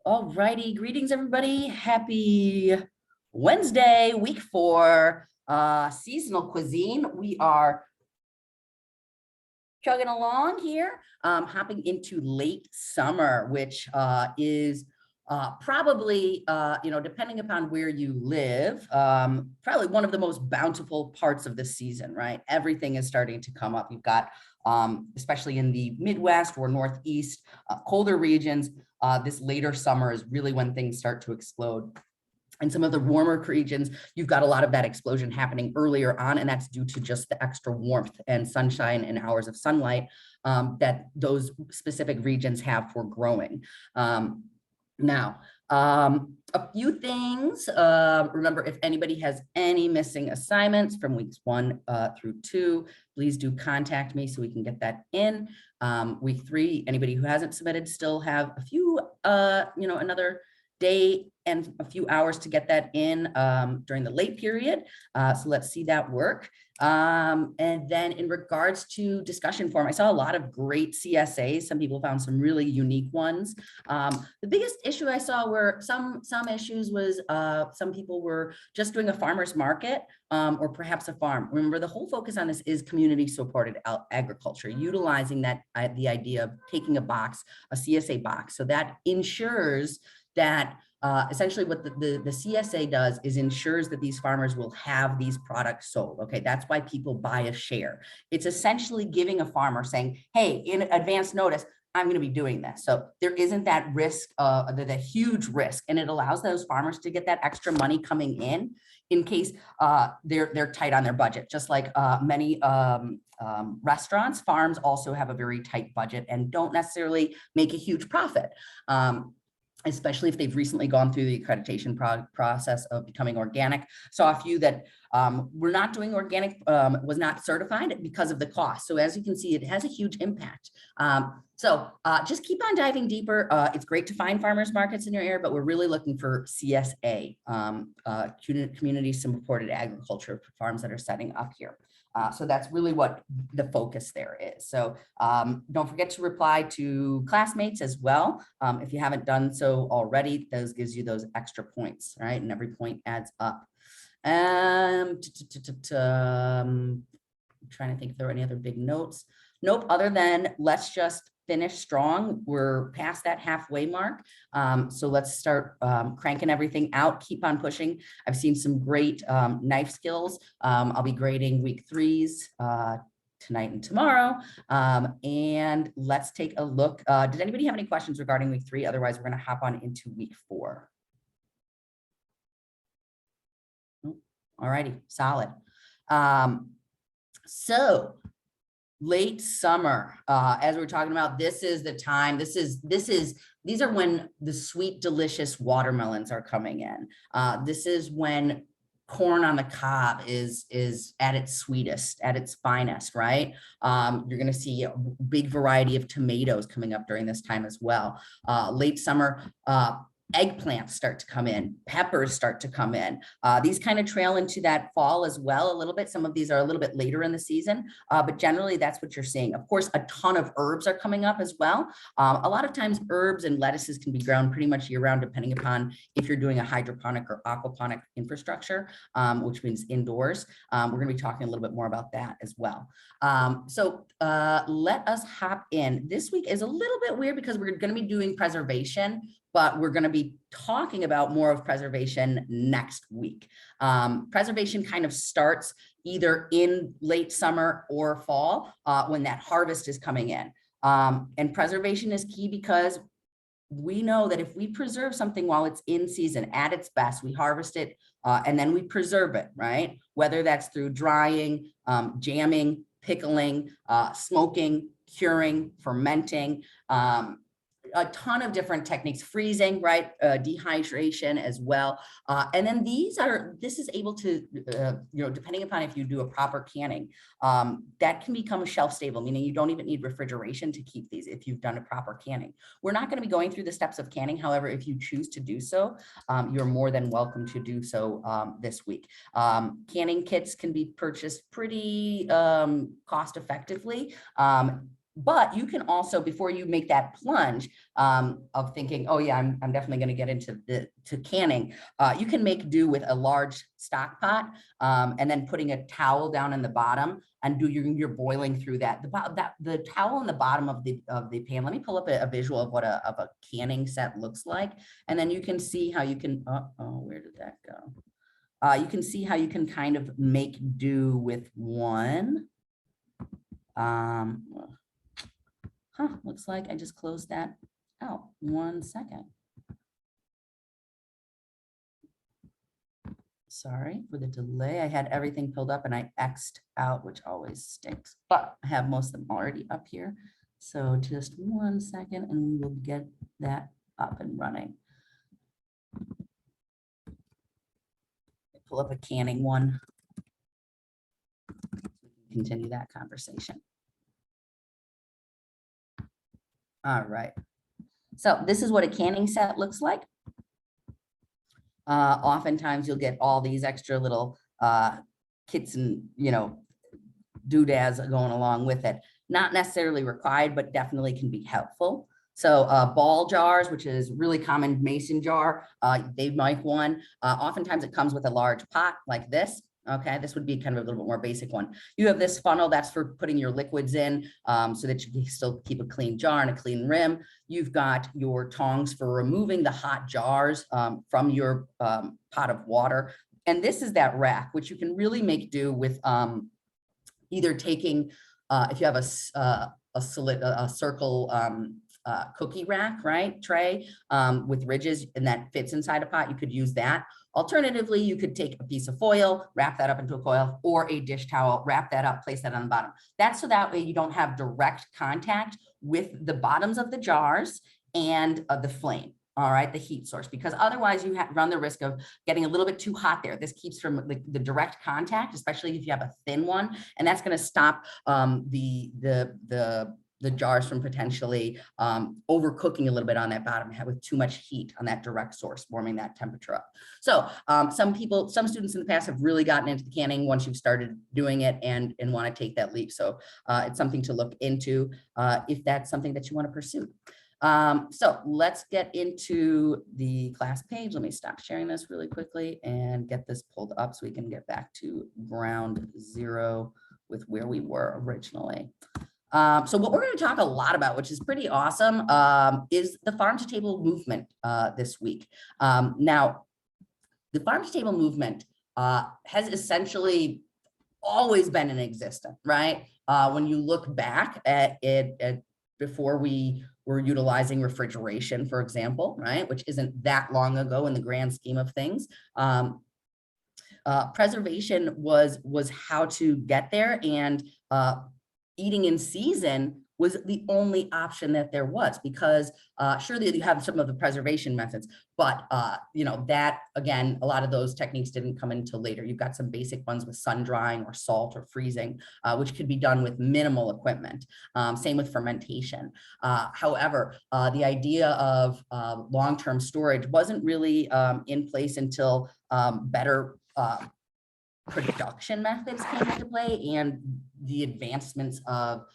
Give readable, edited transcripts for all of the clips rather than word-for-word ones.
All righty, greetings everybody. Happy Wednesday, week 4, seasonal cuisine. We are chugging along here, hopping into late summer, which is probably, depending upon where you live, probably one of the most bountiful parts of the season, right? Everything is starting to come up. You've got, especially in the Midwest or Northeast, colder regions, this later summer is really when things start to explode. In some of the warmer regions, you've got a lot of that explosion happening earlier on, and that's due to just the extra warmth and sunshine and hours of sunlight that those specific regions have for growing. Now, a few things. Remember, if anybody has any missing assignments from weeks 1 through 2, please do contact me so we can get that in. Week 3, anybody who hasn't submitted still have a few, another day and a few hours to get that in during the late period. So let's see that work. And then in regards to discussion forum, I saw a lot of great CSAs. Some people found some really unique ones. The biggest issue I saw were some issues was some people were just doing a farmer's market or perhaps a farm. Remember, the whole focus on this is community supported agriculture, utilizing that the idea of taking a box, a CSA box. So that ensures that essentially what the CSA does is ensures that these farmers will have these products sold. Okay, that's why people buy a share. It's essentially giving a farmer saying, hey, in advance notice, I'm going to be doing this. So there isn't that risk, the huge risk, and it allows those farmers to get that extra money coming in case they're tight on their budget. Just like many restaurants, farms also have a very tight budget and don't necessarily make a huge profit. Especially if they've recently gone through the accreditation process of becoming organic. Saw a few that were not doing organic, was not certified because of the cost. So as you can see, it has a huge impact. Just keep on diving deeper. It's great to find farmers markets in your area, but we're really looking for CSA, community supported agriculture farms that are setting up here. So that's really what the focus there is. So don't forget to reply to classmates as well. If you haven't done so already, those gives you those extra points, right? And every point adds up. I'm trying to think if there are any other big notes. Nope, other than let's just finish strong. We're past that halfway mark. So let's start cranking everything out, keep on pushing. I've seen some great knife skills. I'll be grading week 3s tonight and tomorrow. And let's take a look. Did anybody have any questions regarding week 3? Otherwise, we're going to hop on into week 4. All righty, solid. So late summer, as we're talking about, this is the time. These are when the sweet, delicious watermelons are coming in. This is when corn on the cob is at its sweetest, at its finest, right? You're going to see a big variety of tomatoes coming up during this time as well. Late summer, eggplants start to come in, peppers start to come in. These kind of trail into that fall as well a little bit. Some of these are a little bit later in the season, but generally that's what you're seeing. Of course, a ton of herbs are coming up as well. A lot of times herbs and lettuces can be grown pretty much year round, depending upon if you're doing a hydroponic or aquaponic infrastructure, which means indoors. We're going to be talking a little bit more about that as well. Let us hop in. This week is a little bit weird because we're going to be doing preservation, but we're going to be talking about more of preservation next week. Preservation kind of starts either in late summer or fall when that harvest is coming in. And preservation is key because we know that if we preserve something while it's in season at its best, we harvest it and then we preserve it, right? Whether that's through drying, jamming, pickling, smoking, curing, fermenting, a ton of different techniques, freezing, right? Dehydration as well. And then this is able to, depending upon if you do a proper canning, that can become shelf stable, meaning you don't even need refrigeration to keep these if you've done a proper canning. We're not going to be going through the steps of canning. However, if you choose to do so, you're more than welcome to do so this week. Canning kits can be purchased pretty cost effectively. But you can also, before you make that plunge of thinking, oh yeah, I'm definitely going to get into canning, you can make do with a large stock pot and then putting a towel down in the bottom and do your boiling through that. The towel in the bottom of the pan. Let me pull up a visual of what a canning set looks like, and then you can see how you can. Where did that go? You can see how you can kind of make do with one. Looks like I just closed that out. 1 second. Sorry for the delay. I had everything filled up and I X'd out, which always stinks, but I have most of them already up here. So just 1 second and we will get that up and running. Pull up a canning one. Continue that conversation. All right. So this is what a canning set looks like. Oftentimes you'll get all these extra little kits and, doodads going along with it. Not necessarily required, but definitely can be helpful. So ball jars, which is really common mason jar, they make one. Oftentimes it comes with a large pot like this. Okay, this would be kind of a little bit more basic one. You have this funnel that's for putting your liquids in so that you can still keep a clean jar and a clean rim. You've got your tongs for removing the hot jars from your pot of water. And this is that rack, which you can really make do with either taking, if you have a circle cookie rack, right, tray with ridges, and that fits inside a pot, you could use that. Alternatively, you could take a piece of foil, wrap that up into a coil, or a dish towel, wrap that up, place that on the bottom. That's so that way you don't have direct contact with the bottoms of the jars and the flame. All right, the heat source, because otherwise you run the risk of getting a little bit too hot there. This keeps from the direct contact, especially if you have a thin one, and that's going to stop the jars from potentially overcooking a little bit on that bottom with too much heat on that direct source, warming that temperature up. So some students in the past have really gotten into the canning once you've started doing it and want to take that leap. So it's something to look into if that's something that you want to pursue. So let's get into the class page. Let me stop sharing this really quickly and get this pulled up so we can get back to ground zero with where we were originally. So what we're going to talk a lot about, which is pretty awesome, is the farm to table movement this week. Now, the farm to table movement has essentially always been in existence, right? When you look back at it before we were utilizing refrigeration, for example, right, which isn't that long ago in the grand scheme of things. Preservation was how to get there, and eating in season was the only option that there was, because surely you have some of the preservation methods, but that, again, a lot of those techniques didn't come until later. You've got some basic ones with sun drying or salt or freezing, which could be done with minimal equipment. Same with fermentation. However, the idea of long-term storage wasn't really in place until better production methods came into play and the advancements of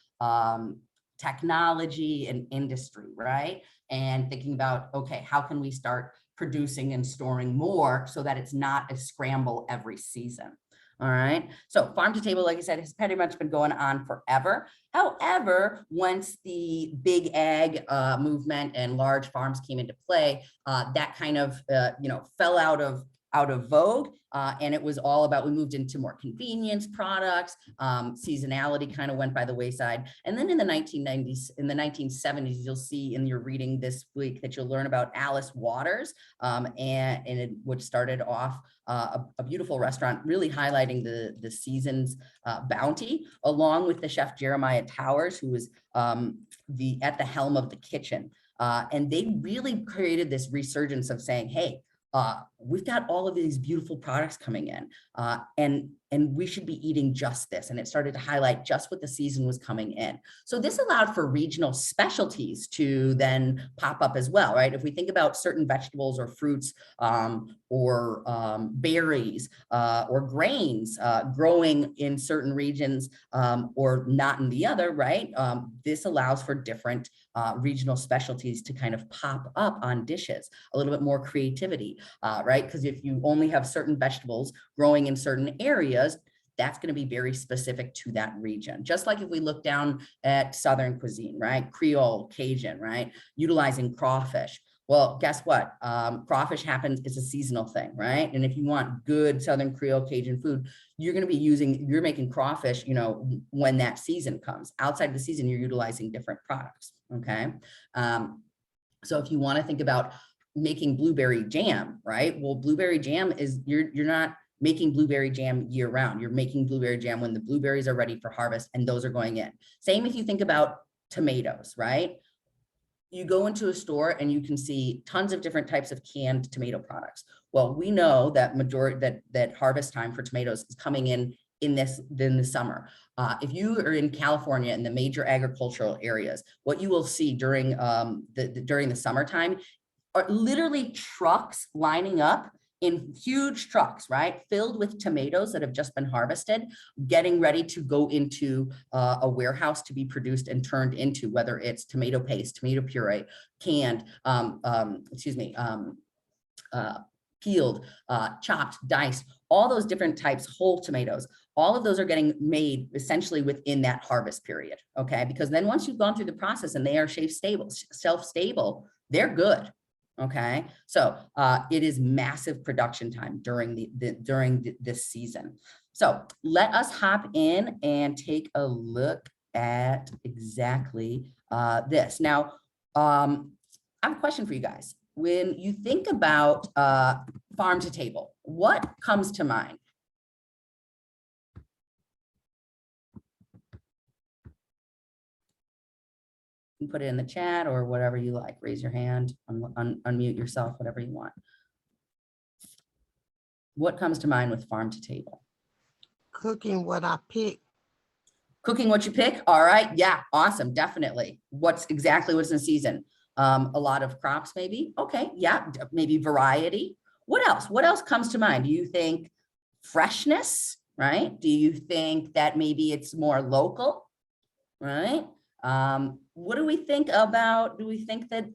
technology and industry, right? And thinking about, okay, how can we start producing and storing more so that it's not a scramble every season? All right. So farm to table, like I said, has pretty much been going on forever. However, once the big ag movement and large farms came into play, that kind of, fell out of vogue. And it was all about, we moved into more convenience products, seasonality kind of went by the wayside. And then in the 1990s, in the 1970s, you'll see in your reading this week that you'll learn about Alice Waters, which started off a beautiful restaurant, really highlighting the season's bounty, along with the chef Jeremiah Towers, who was at the helm of the kitchen. And they really created this resurgence of saying, hey, we've got all of these beautiful products coming in, and and we should be eating just this. And it started to highlight just what the season was coming in. So this allowed for regional specialties to then pop up as well, right? If we think about certain vegetables or fruits or berries or grains growing in certain regions or not in the other, right? This allows for different regional specialties to kind of pop up on dishes, a little bit more creativity, right? Because if you only have certain vegetables growing in certain areas, that's going to be very specific to that region. Just like if we look down at Southern cuisine, right? Creole, Cajun, right? Utilizing crawfish. Well, guess what? Crawfish happens, it's a seasonal thing, right? And if you want good Southern Creole Cajun food, you're going to be you're making crawfish, you know, when that season comes. Outside of the season, you're utilizing different products, okay? So if you want to think about making blueberry jam, right? Well, blueberry jam is, you're not making blueberry jam year round. You're making blueberry jam when the blueberries are ready for harvest and those are going in. Same if you think about tomatoes, right? You go into a store and you can see tons of different types of canned tomato products. Well, we know that that harvest time for tomatoes is coming in the summer. If you are in California in the major agricultural areas, what you will see during during the summertime are literally trucks lining up in huge trucks, right? Filled with tomatoes that have just been harvested, getting ready to go into a warehouse to be produced and turned into, whether it's tomato paste, tomato puree, canned, peeled, chopped, diced, all those different types, whole tomatoes. All of those are getting made essentially within that harvest period, okay? Because then once you've gone through the process and they are shelf-stable, they're good. Okay, so it is massive production time during this season. So let us hop in and take a look at exactly this. Now, I have a question for you guys. When you think about farm to table, what comes to mind? Put it in the chat or whatever you like. Raise your hand, unmute yourself, whatever you want. What comes to mind with farm to table? Cooking what I pick. Cooking what you pick? All right. Yeah, awesome. Definitely. What's in the season? A lot of crops, maybe. Okay. Yeah, maybe variety. What else? What else comes to mind? Do you think freshness, right? Do you think that maybe it's more local, right? What do we think about, do we think that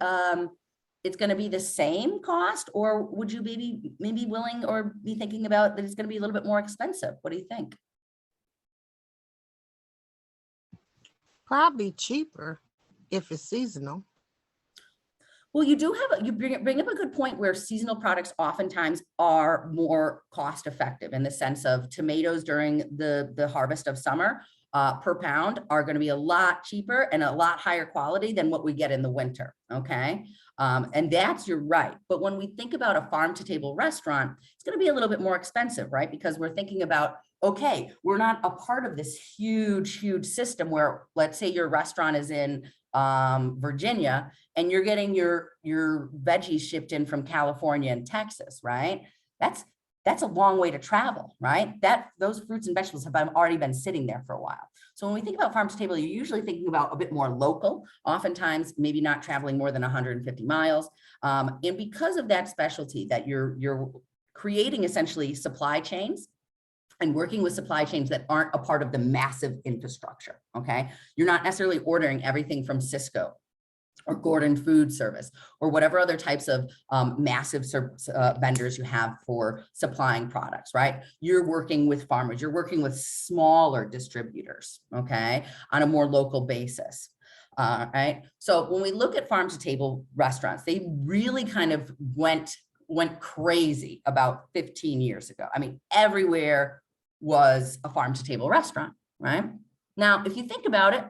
it's going to be the same cost, or would you maybe willing or be thinking about that it's going to be a little bit more expensive? What do you think? Probably cheaper if it's seasonal. Well, you do have, you bring up a good point where seasonal products oftentimes are more cost effective in the sense of tomatoes during the harvest of summer per pound are going to be a lot cheaper and a lot higher quality than what we get in the winter. Okay. And you're right. But when we think about a farm to table restaurant, it's going to be a little bit more expensive, right? Because we're thinking about, okay, we're not a part of this huge system where, let's say your restaurant is in Virginia and you're getting your veggies shipped in from California and Texas, right? That's a long way to travel, right? Those fruits and vegetables have already been sitting there for a while. So when we think about farm to table, you're usually thinking about a bit more local, oftentimes maybe not traveling more than 150 miles. And because of that specialty that you're creating essentially supply chains and working with supply chains that aren't a part of the massive infrastructure, okay? You're not necessarily ordering everything from Cisco or Gordon Food Service, or whatever other types of massive vendors you have for supplying products, right? You're working with farmers, you're working with smaller distributors, okay, on a more local basis. Right? So when we look at farm to table restaurants, they really kind of went crazy about 15 years ago. I mean, everywhere was a farm to table restaurant, right? Now, if you think about it,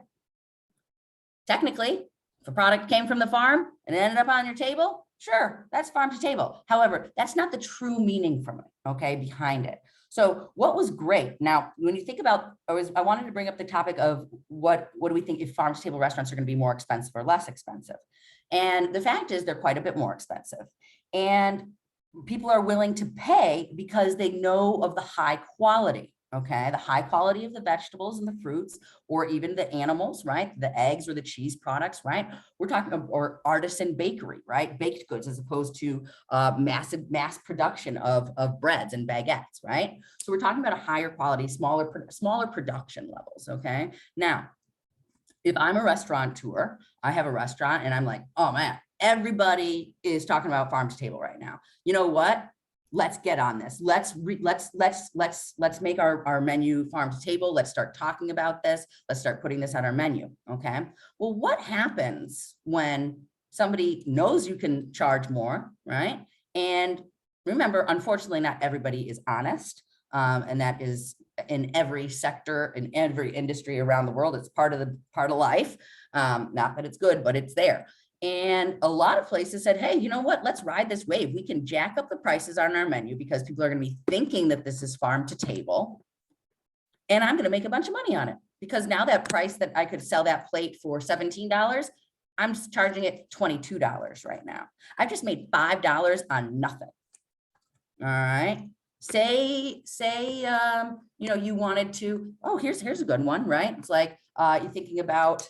technically, if a product came from the farm and ended up on your table, sure, that's farm to table. However, that's not the true meaning from it, okay, behind it. So what was great? Now, when you think about, I wanted to bring up the topic of what do we think if farm to table restaurants are going to be more expensive or less expensive? And the fact is they're quite a bit more expensive. And people are willing to pay because they know of the high quality, Okay, the high quality of the vegetables and the fruits, or even the animals, right? The eggs or the cheese products, right? We're talking about, or artisan bakery, right? Baked goods, as opposed to massive mass production of breads and baguettes, right? So we're talking about a higher quality, smaller production levels. Okay, now if I'm a restaurateur, I have a restaurant and I'm like, oh man, everybody is talking about farm to table right now. You know what? Let's get on this. Let's make our menu farm to table. Let's start talking about this. Let's start putting this on our menu. Okay. Well, what happens when somebody knows you can charge more, right? And remember, unfortunately, not everybody is honest. And that is in every sector, in every industry around the world. It's part of life. Not that it's good, but it's there. And a lot of places said, hey, you know what? Let's ride this wave. We can jack up the prices on our menu because people are going to be thinking that this is farm to table. And I'm going to make a bunch of money on it, because now that price that I could sell that plate for $17, I'm charging it $22 right now. I've just made $5 on nothing. All right. Say, you know, you wanted to, oh, here's a good one, right? It's like, you're thinking about,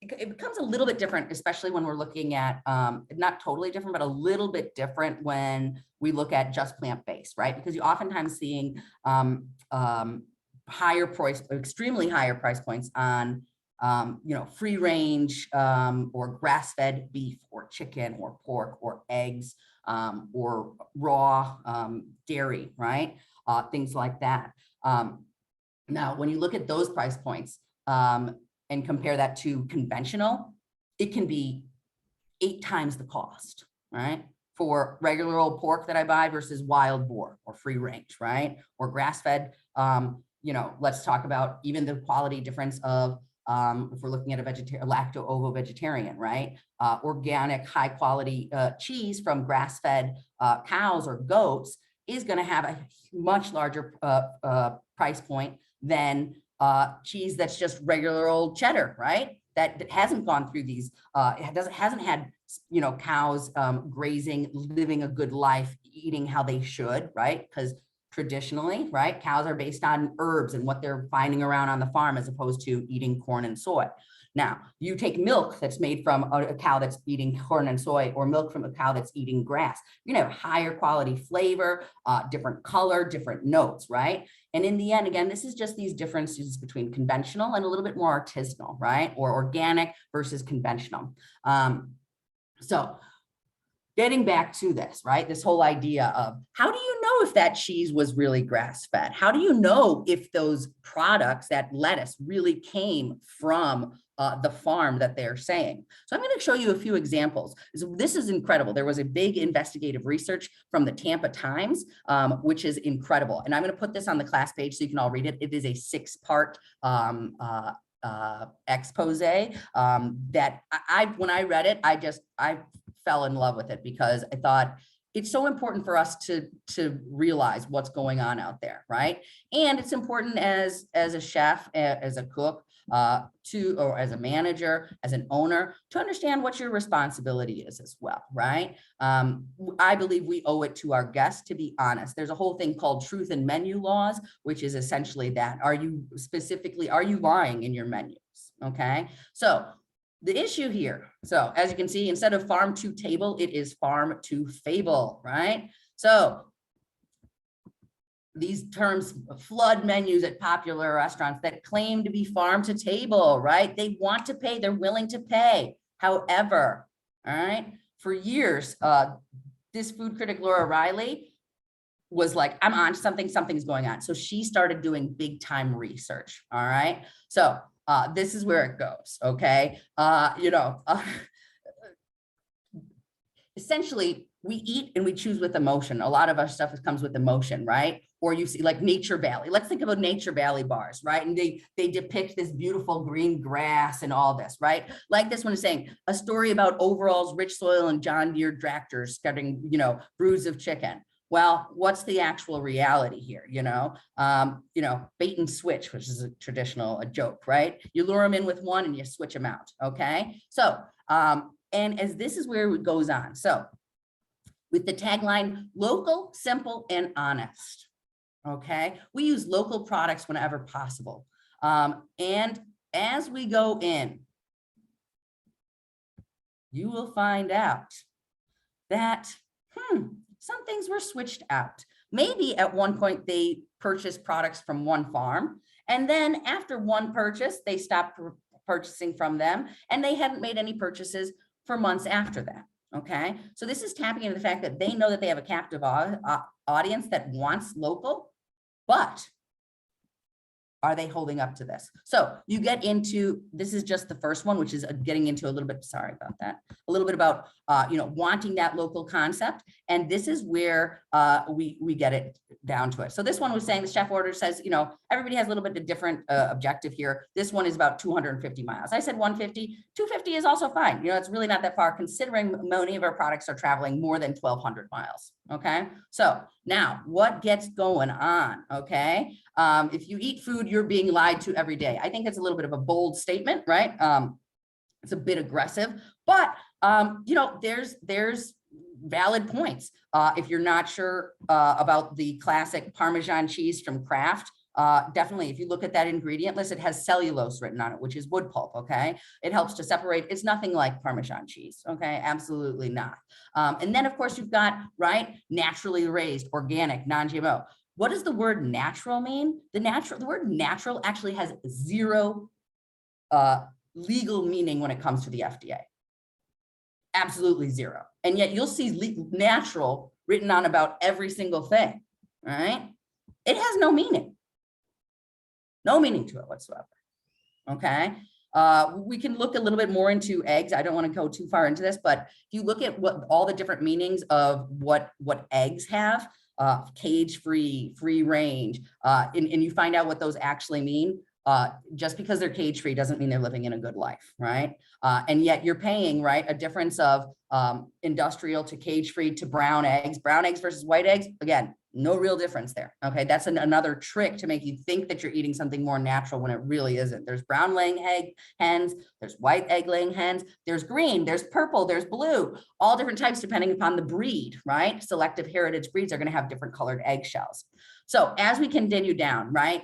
it becomes a little bit different, especially when we're looking at, not totally different, but a little bit different when we look at just plant-based, right? Because you're oftentimes seeing higher price, extremely higher price points on, you know, free range or grass-fed beef or chicken or pork or eggs, or raw dairy, right? Things like that. Now, when you look at those price points and compare that to conventional, it can be 8 times the cost, right? For regular old pork that I buy versus wild boar or free range, right? Or grass-fed. You know, let's talk about even the quality difference of if we're looking at a lacto-ovo vegetarian, right? Organic, high quality cheese from grass-fed cows or goats is going to have a much larger price point than cheese that's just regular old cheddar, right? That hasn't gone through these, hasn't had, you know, cows grazing, living a good life, eating how they should, right? Because traditionally, right, cows are based on herbs and what they're finding around on the farm, as opposed to eating corn and soy. Now, you take milk that's made from a cow that's eating corn and soy, or milk from a cow that's eating grass. You're gonna have higher quality flavor, different color, different notes, right? And in the end, again, this is just these differences between conventional and a little bit more artisanal, right? Or organic versus conventional. So getting back to this, right? This whole idea of, how do you know if that cheese was really grass-fed? How do you know if those products, that lettuce, really came from the farm that they're saying? So I'm going to show you a few examples. So this is incredible. There was a big investigative research from the Tampa Times, which is incredible. And I'm going to put this on the class page so you can all read it. It is a 6-part expose that when I read it, I fell in love with it, because I thought it's so important for us to realize what's going on out there, right? And it's important as a chef, as a cook, or as a manager, as an owner, to understand what your responsibility is as well, right? I believe we owe it to our guests to be honest. There's a whole thing called truth in menu laws, which is essentially that. Are you lying in your menus? Okay, so the issue here, so as you can see, instead of farm to table, it is farm to fable, right? So these terms flood menus at popular restaurants that claim to be farm to table, right? They want to pay, they're willing to pay. However, all right, for years, this food critic, Laura Riley, was like, I'm on something, something's going on. So she started doing big time research, all right? So this is where it goes, okay? Essentially, we eat and we choose with emotion. A lot of our stuff comes with emotion, right? Or you see like Nature Valley. Let's think about Nature Valley bars, right? And they depict this beautiful green grass and all this, right? Like this one is saying, a story about overalls, rich soil, and John Deere tractors getting, you know, broods of chicken. Well, what's the actual reality here? Bait and switch, which is a joke, right? You lure them in with one and you switch them out. Okay. So, and as this is where it goes on. So with the tagline, local, simple, and honest. Okay, we use local products whenever possible. And as we go in, you will find out that some things were switched out. Maybe at one point they purchased products from one farm, and then after one purchase, they stopped purchasing from them, and they hadn't made any purchases for months after that. Okay, so this is tapping into the fact that they know that they have a captive audience that wants local, but are they holding up to this? So you get into, this is just the first one, which is getting into a little bit, sorry about that, a little bit about, wanting that local concept. And this is where we get it down to it. So this one was saying the chef order says, everybody has a little bit of different objective here. This one is about 250 miles. I said 150, 250 is also fine. It's really not that far considering many of our products are traveling more than 1,200 miles. Okay, so now what gets going on? Okay, if you eat food, you're being lied to every day. I think it's a little bit of a bold statement, right? It's a bit aggressive, but there's valid points. If you're not sure about the classic Parmesan cheese from Kraft, definitely, if you look at that ingredient list, it has cellulose written on it, which is wood pulp, okay? It helps to separate. It's nothing like Parmesan cheese, okay? Absolutely not. And then, of course, you've got, right, naturally raised, organic, non-GMO. What does the word natural mean? The word natural actually has zero legal meaning when it comes to the FDA. Absolutely zero. And yet you'll see natural written on about every single thing, right? It has no meaning. No meaning to it whatsoever. Okay. We can look a little bit more into eggs. I don't want to go too far into this, but if you look at what all the different meanings of what eggs have, cage-free, free range, and you find out what those actually mean. Just because they're cage-free doesn't mean they're living in a good life, right? And yet you're paying, right, a difference of industrial to cage-free to brown eggs versus white eggs. Again, no real difference there. Okay, that's another trick to make you think that you're eating something more natural when it really isn't. There's brown laying egg hens, there's white egg laying hens, there's green, there's purple, there's blue, all different types depending upon the breed, right? Selective heritage breeds are going to have different colored eggshells. So as we continue down, right,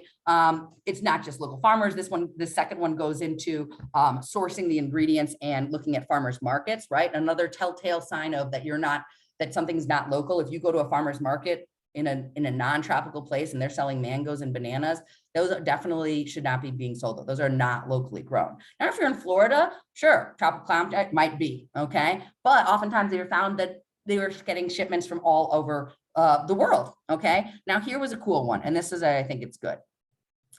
it's not just local farmers. The second one goes into sourcing the ingredients and looking at farmers markets, right? Another telltale sign of that something's not local. If you go to a farmer's market in a non-tropical place and they're selling mangoes and bananas, those definitely should not be being sold. Those are not locally grown. Now, if you're in Florida, sure, tropical climate might be, okay? But oftentimes they were found that they were getting shipments from all over the world, okay? Now, here was a cool one, and this is, I think it's good.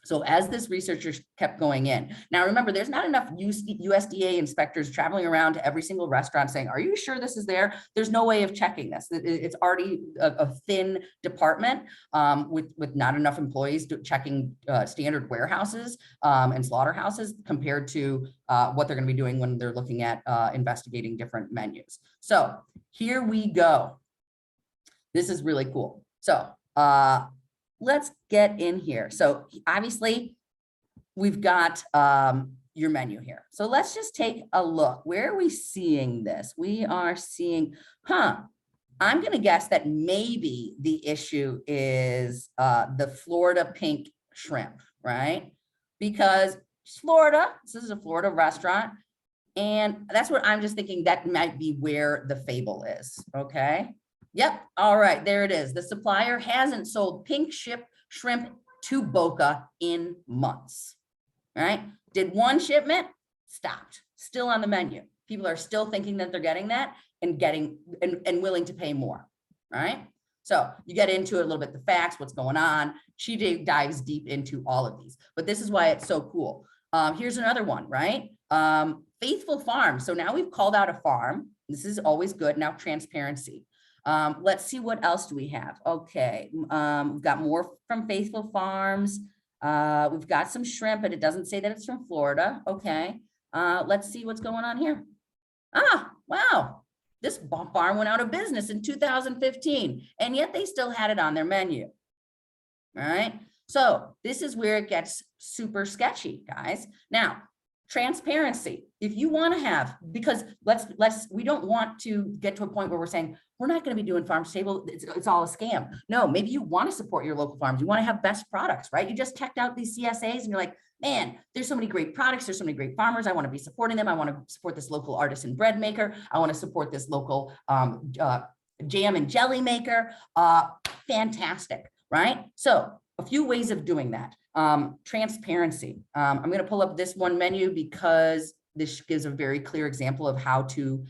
So as this researcher kept going in, now remember, there's not enough USDA inspectors traveling around to every single restaurant saying, are you sure this is there? There's no way of checking this. It's already a thin department with not enough employees checking standard warehouses and slaughterhouses compared to what they're going to be doing when they're looking at investigating different menus. So here we go. This is really cool. So let's get in here. So obviously we've got your menu here. So let's just take a look. Where are we seeing this? We are seeing, I'm going to guess that maybe the issue is the Florida pink shrimp, right? Because Florida, this is a Florida restaurant. And that's what I'm just thinking that might be where the fable is. Okay. Yep. All right. There it is. The supplier hasn't sold pink shrimp to Boca in months. All right. Did one shipment, stopped, still on the menu. People are still thinking that they're getting that and willing to pay more. All right. So you get into it a little bit, the facts, what's going on. She dives deep into all of these, but this is why it's so cool. Here's another one, right? Faithful Farm. So now we've called out a farm. This is always good. Now transparency. Let's see, what else do we have? Okay, we've got more from Faithful Farms. We've got some shrimp, but it doesn't say that it's from Florida. Okay, let's see what's going on here. Ah, wow, this farm went out of business in 2015, and yet they still had it on their menu. All right, so this is where it gets super sketchy, guys. Now, Transparency. If you want to have, because we don't want to get to a point where we're saying we're not going to be doing farm to table. It's all a scam. No, maybe you want to support your local farms. You want to have best products, right? You just checked out these CSAs and you're like, man, there's so many great products. There's so many great farmers. I want to be supporting them. I want to support this local artisan bread maker. I want to support this local jam and jelly maker. Fantastic, right? So a few ways of doing that. Transparency. I'm going to pull up this one menu because this gives a very clear example of how to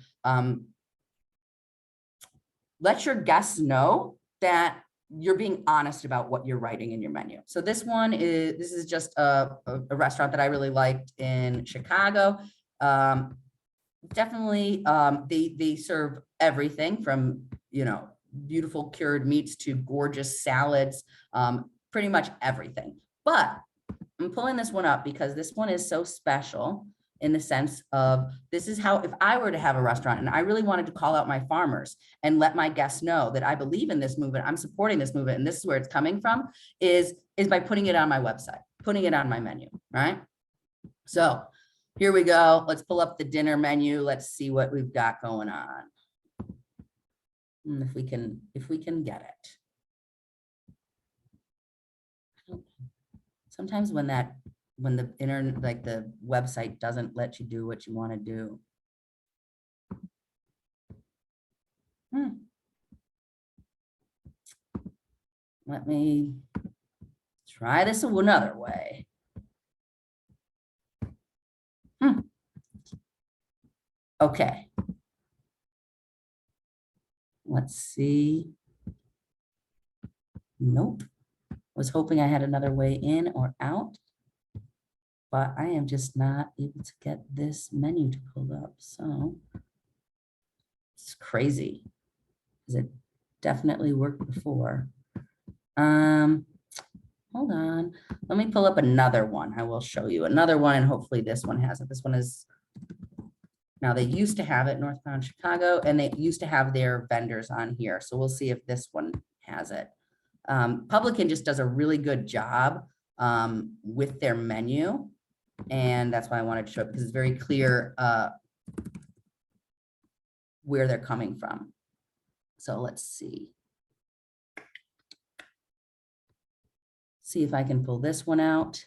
let your guests know that you're being honest about what you're writing in your menu. So this is just a restaurant that I really liked in Chicago. Definitely, they serve everything from, beautiful cured meats to gorgeous salads, pretty much everything. But I'm pulling this one up because this one is so special in the sense of, this is how, if I were to have a restaurant and I really wanted to call out my farmers and let my guests know that I believe in this movement, I'm supporting this movement, and this is where it's coming from, is by putting it on my website, putting it on my menu, right? So here we go. Let's pull up the dinner menu. Let's see what we've got going on. And if we can get it. Sometimes when the internet, like the website doesn't let you do what you want to do. Let me try this another way. Okay. Let's see. Nope. Was hoping I had another way in or out, but I am just not able to get this menu to pull up. So it's crazy because it definitely worked before. Hold on. Let me pull up another one. I will show you another one, and hopefully this one has it. This one is, now they used to have it northbound Chicago, and they used to have their vendors on here. So we'll see if this one has it. Publican just does a really good job with their menu, and that's why I wanted to show it, because it's very clear where they're coming from. So let's see. See if I can pull this one out.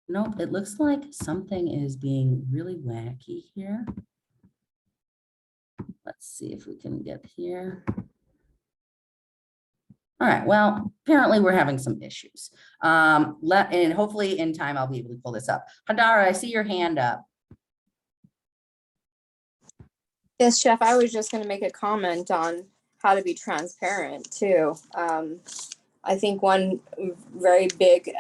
Nope, it looks like something is being really wacky here. Let's see if we can get here. All right, well, apparently we're having some issues. And hopefully in time I'll be able to pull this up. Hadara, I see your hand up. Yes, Chef, I was just going to make a comment on how to be transparent too. I think one very big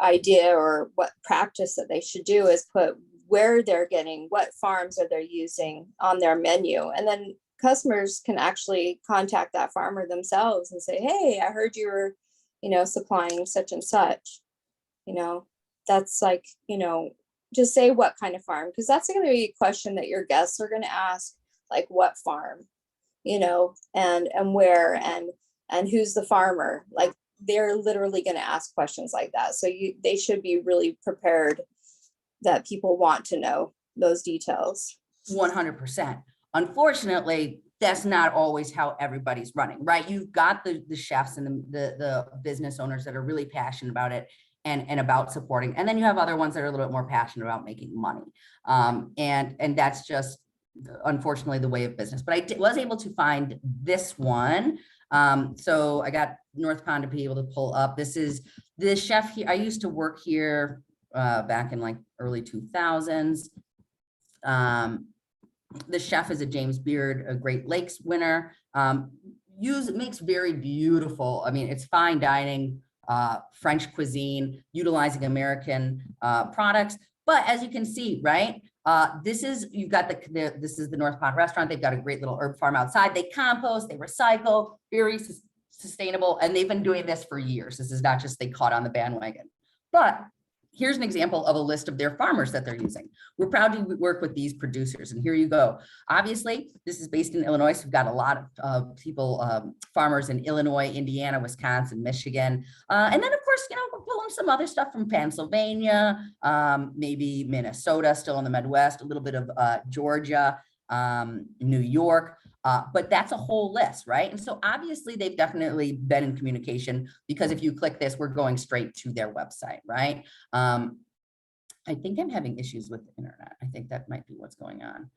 idea or what practice that they should do is put where they're getting, what farms are they using on their menu. And then customers can actually contact that farmer themselves and say, hey, I heard you were, supplying such and such. That's like, just say what kind of farm, because that's going to be a question that your guests are going to ask, like what farm, and where, and who's the farmer. Like they're literally going to ask questions like that. So they should be really prepared that people want to know those details. 100%. Unfortunately, that's not always how everybody's running, right? You've got the chefs and the business owners that are really passionate about it and about supporting. And then you have other ones that are a little bit more passionate about making money. And that's just, unfortunately, the way of business. But I was able to find this one. So I got North Pond to be able to pull up. This is the chef here. I used to work here back in like early 2000s. The chef is a James Beard, a Great Lakes winner. Makes very beautiful. I mean, it's fine dining, French cuisine, utilizing American products. But as you can see, right, this is the North Pond restaurant. They've got a great little herb farm outside. They compost, they recycle, very sustainable, and they've been doing this for years. This is not just they caught on the bandwagon. But here's an example of a list of their farmers that they're using. We're proud to work with these producers, and here you go. Obviously, this is based in Illinois, so we've got a lot of people, farmers in Illinois, Indiana, Wisconsin, Michigan, and then of course course, we're pulling some other stuff from Pennsylvania, maybe Minnesota, still in the Midwest, a little bit of Georgia, New York. But that's a whole list, right? And so obviously they've definitely been in communication, because if you click this, we're going straight to their website, right? I think I'm having issues with the internet. I think that might be what's going on,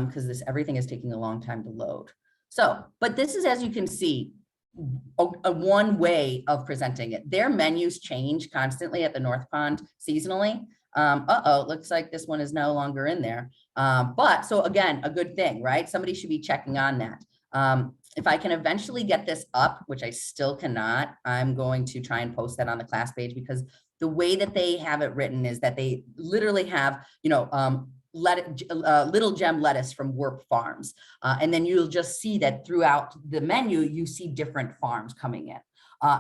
because everything is taking a long time to load. So, but this is, as you can see, a one way of presenting it. Their menus change constantly at the North Pond seasonally. Looks like this one is no longer in there. But so again, a good thing, right? Somebody should be checking on that. If I can eventually get this up, which I still cannot, I'm going to try and post that on the class page, because the way that they have it written is that they literally have, Little Gem lettuce from Warp Farms. And then you'll just see that throughout the menu, you see different farms coming in.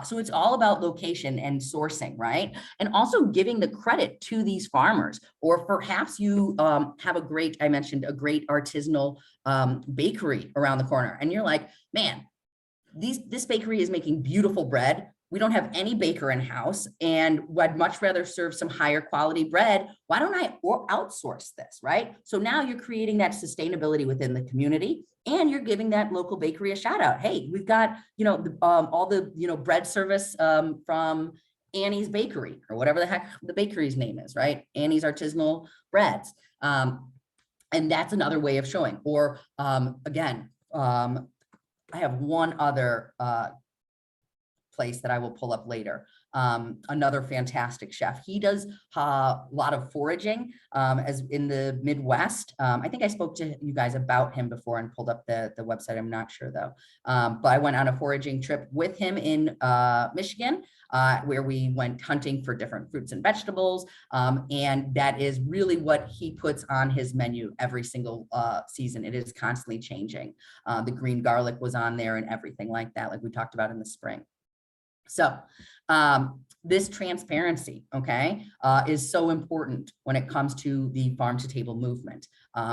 So it's all about location and sourcing, right? And also giving the credit to these farmers, or perhaps you have I mentioned a great artisanal bakery around the corner, and you're like, man, this bakery is making beautiful bread. We don't have any baker in house, and I'd much rather serve some higher quality bread. Why don't I outsource this, right? So now you're creating that sustainability within the community, and you're giving that local bakery a shout out. Hey, we've got, all the, bread service from Annie's Bakery, or whatever the heck the bakery's name is, right? Annie's Artisanal Breads. And that's another way of showing. Or again, I have one other place that I will pull up later. Another fantastic chef. He does a lot of foraging as in the Midwest. I think I spoke to you guys about him before and pulled up the website. I'm not sure though. But I went on a foraging trip with him in Michigan, where we went hunting for different fruits and vegetables. And that is really what he puts on his menu every single season. It is constantly changing. The green garlic was on there and everything like that, like we talked about in the spring. So this transparency, okay, is so important when it comes to the farm to table movement,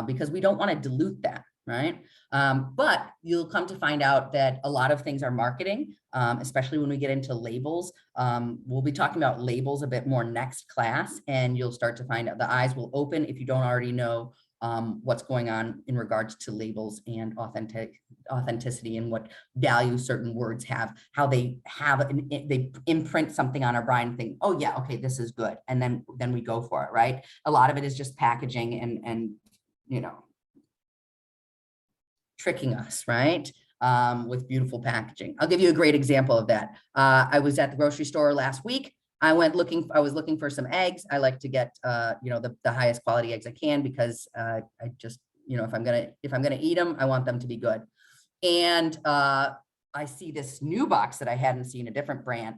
because we don't want to dilute that, right? But you'll come to find out that a lot of things are marketing, especially when we get into labels. We'll be talking about labels a bit more next class, and you'll start to find out, the eyes will open if you don't already know what's going on in regards to labels and authenticity, and what value certain words have, how they they imprint something on our brain and think, oh yeah, okay, this is good, and then we go for it, right? A lot of it is just packaging and tricking us, right? With beautiful packaging. I'll give you a great example of that. I was at the grocery store last week. I was looking for some eggs. I like to get, the highest quality eggs I can, because I just, if I'm gonna eat them, I want them to be good. And I see this new box that I hadn't seen, a different brand.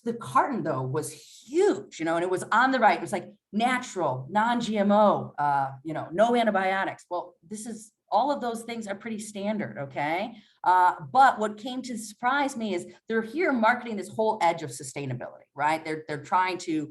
The carton though was huge, and it was on the right. It was like natural, non-GMO, no antibiotics. Well, all of those things are pretty standard, okay? But what came to surprise me is they're here marketing this whole edge of sustainability, right? They're trying to,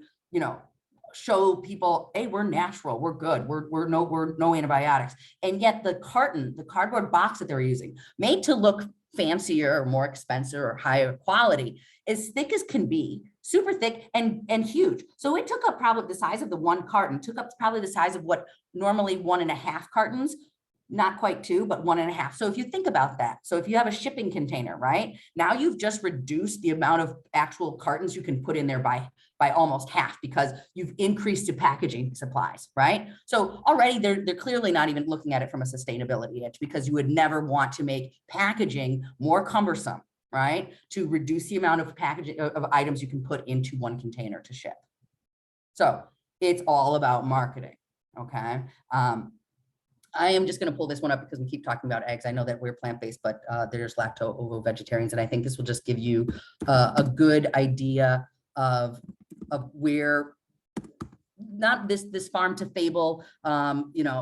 show people, hey, we're natural, we're good, we're no antibiotics. And yet the cardboard box that they're using, made to look fancier or more expensive or higher quality, as thick as can be, super thick and huge. So it took up probably the size of the one carton, took up probably the size of what normally 1.5 cartons, not quite 2, but 1.5. So if you think about that, so if you have a shipping container, right, now you've just reduced the amount of actual cartons you can put in there by almost half, because you've increased the packaging supplies, right? So already they're clearly not even looking at it from a sustainability edge, because you would never want to make packaging more cumbersome, right, to reduce the amount of packaging of items you can put into one container to ship. So it's all about marketing, okay? I am just going to pull this one up because we keep talking about eggs. I know that we're plant-based, but there's lacto-ovo vegetarians, and I think this will just give you a good idea of where, not this farm to fable, and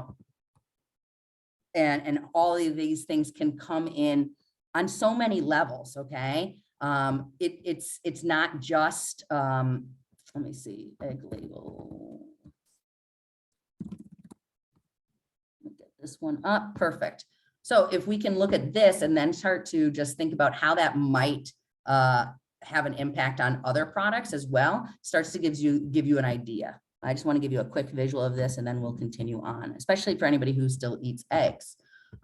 all of these things can come in on so many levels. Okay, it's not just let me see, egg label. This one up, perfect. So if we can look at this and then start to just think about how that might have an impact on other products as well, starts to give you an idea. I just want to give you a quick visual of this and then we'll continue on, especially for anybody who still eats eggs.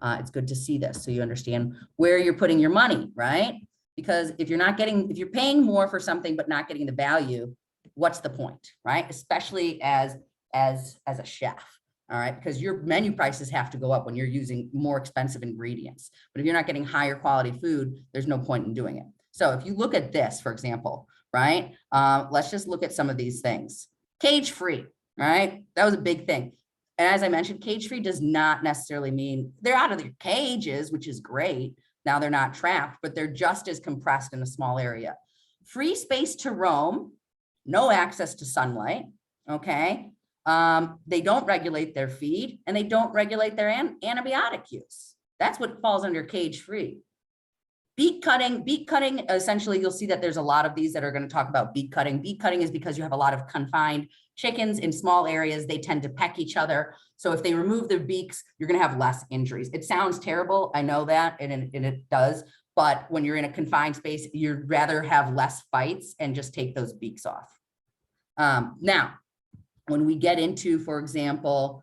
It's good to see this so you understand where you're putting your money, right? Because if you're paying more for something but not getting the value, what's the point, right? Especially as a chef, all right? Because your menu prices have to go up when you're using more expensive ingredients. But if you're not getting higher quality food, there's no point in doing it. So if you look at this, for example, right? Let's just look at some of these things. Cage-free, right? That was a big thing. And as I mentioned, cage-free does not necessarily mean they're out of their cages, which is great. Now they're not trapped, but they're just as compressed in a small area. Free space to roam, no access to sunlight, okay? They don't regulate their feed and they don't regulate their antibiotic use. That's what falls under cage-free. Beak cutting, essentially, you'll see that there's a lot of these that are going to talk about beak cutting. Beak cutting is because you have a lot of confined chickens in small areas. They tend to peck each other. So if they remove their beaks, you're going to have less injuries. It sounds terrible. I know that, and it does. But when you're in a confined space, you'd rather have less fights and just take those beaks off. Now, when we get into, for example,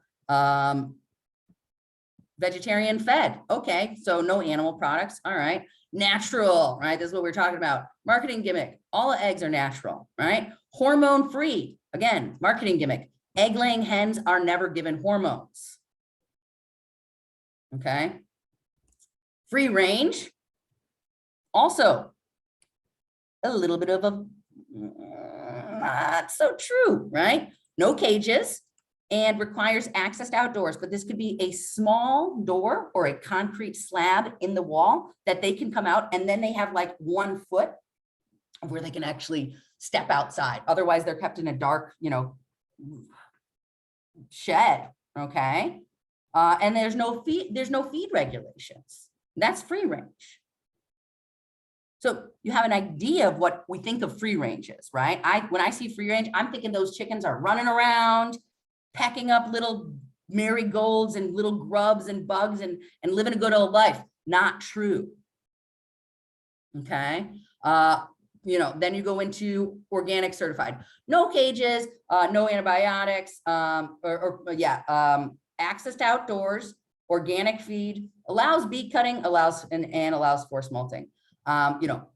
vegetarian fed, okay, so no animal products, all right. Natural, right? This is what we're talking about. Marketing gimmick. All eggs are natural, right? Hormone free. Again, marketing gimmick. Egg laying hens are never given hormones. Okay. Free range. Also, a little bit of a not so true, right? No cages and requires access to outdoors, but this could be a small door or a concrete slab in the wall that they can come out, and then they have like 1 foot where they can actually step outside. Otherwise they're kept in a dark, shed, okay? And there's no feed regulations. That's free range. So you have an idea of what we think of free range is, right? When I see free range, I'm thinking those chickens are running around, pecking up little marigolds and little grubs and bugs and living a good old life. Not true. Okay. Then you go into organic certified, no cages, no antibiotics, access to outdoors, organic feed, allows beak cutting, allows forced molting.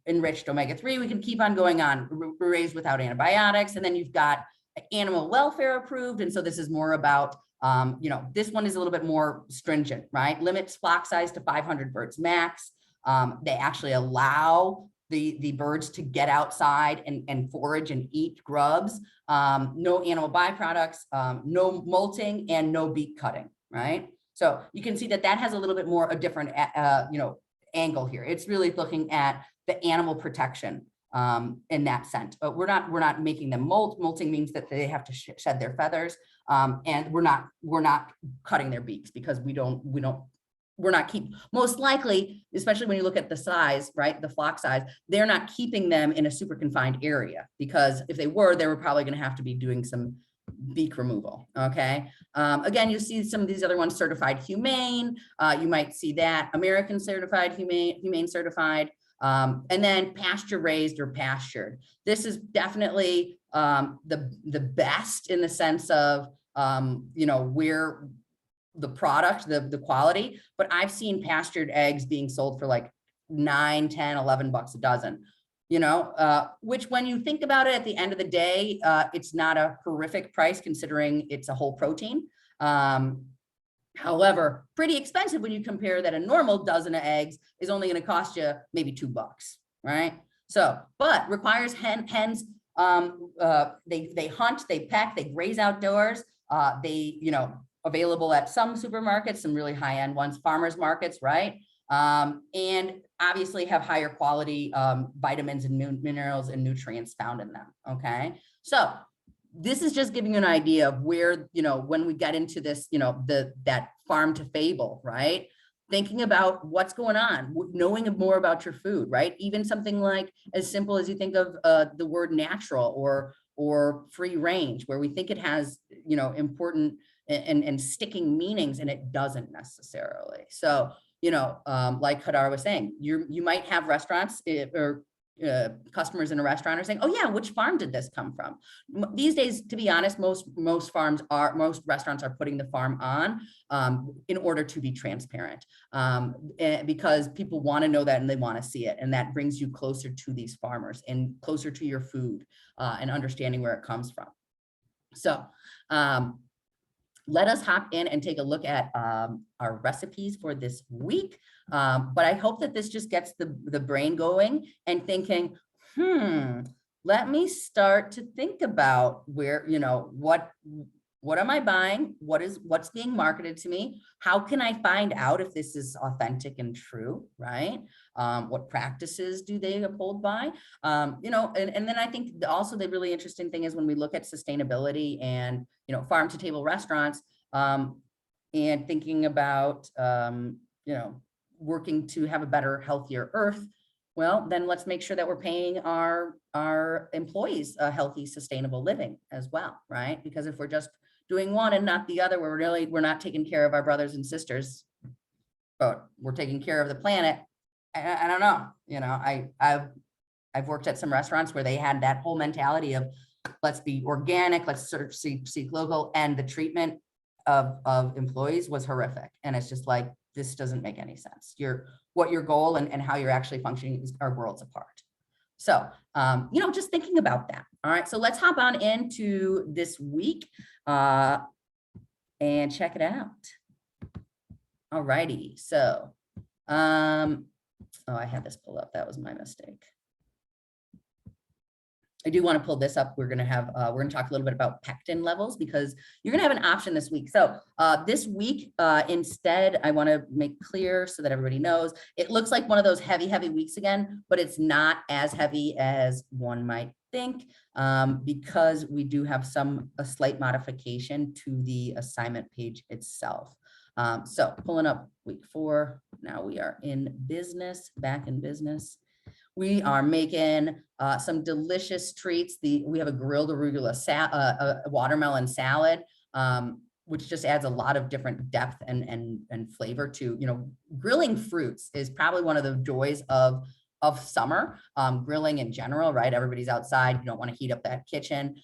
Enriched omega-3, we can keep on going on, raised without antibiotics. And then you've got animal welfare approved. And so this is more about, this one is a little bit more stringent, right? Limits flock size to 500 birds max. They actually allow the birds to get outside and forage and eat grubs. No animal byproducts, no molting, and no beak cutting, right? So you can see that has a little bit more a different, angle here. It's really looking at the animal protection in that sense. But we're not making them molt. Molting means that they have to shed their feathers, and we're not cutting their beaks because we're not most likely, especially when you look at the size, right? The flock size, they're not keeping them in a super confined area, because if they were probably going to have to be doing some beak removal. Okay. Again, you see some of these other ones, certified humane. You might see that American certified humane certified, and then pasture raised or pastured. This is definitely the best in the sense of where the product, the quality, but I've seen pastured eggs being sold for like $9, $10, $11 a dozen. Which when you think about it, at the end of the day, it's not a horrific price considering it's a whole protein. However, pretty expensive when you compare that a normal dozen of eggs is only going to cost you maybe $2, right? So, but requires hens, they hunt, they peck, they graze outdoors. Available at some supermarkets, some really high-end ones, farmers markets, right? And obviously have higher quality vitamins and minerals and nutrients found in them, okay? So this is just giving you an idea of where, when we get into this, that farm to fable, right? Thinking about what's going on, knowing more about your food, right? Even something like as simple as you think of the word natural or free range, where we think it has, important and sticking meanings, and it doesn't necessarily. So, like Hadar was saying, you might have restaurants or customers in a restaurant are saying, oh yeah, which farm did this come from? These days, to be honest, most restaurants are putting the farm on in order to be transparent, because people want to know that and they want to see it. And that brings you closer to these farmers and closer to your food and understanding where it comes from. So let us hop in and take a look at our recipes for this week. But I hope that this just gets the brain going and thinking, let me start to think about where, what am I buying? What's being marketed to me? How can I find out if this is authentic and true, right? What practices do they uphold by? And then I think also the really interesting thing is when we look at sustainability and, farm to table restaurants, and thinking about, working to have a better, healthier earth, well, then let's make sure that we're paying our employees a healthy, sustainable living as well, right? Because if we're just doing one and not the other, we're not taking care of our brothers and sisters, but we're taking care of the planet. I don't know, I've worked at some restaurants where they had that whole mentality of let's be organic, let's sort of seek local, and the treatment of employees was horrific. And it's just like, this doesn't make any sense. What your goal and how you're actually functioning are worlds apart. So, just thinking about that. All right, so let's hop on into this week and check it out. All righty, so, I had this pulled up. That was my mistake. I do want to pull this up. We're going to talk a little bit about pectin levels because you're going to have an option this week. So this week, instead, I want to make clear so that everybody knows, it looks like one of those heavy weeks again, but it's not as heavy as one might think because we do have a slight modification to the assignment page itself. So pulling up week 4, now we are in business, back in business. We are making some delicious treats. We have a grilled arugula watermelon salad, which just adds a lot of different depth and flavor to, grilling fruits is probably one of the joys of summer, grilling in general, right? Everybody's outside. You don't want to heat up that kitchen.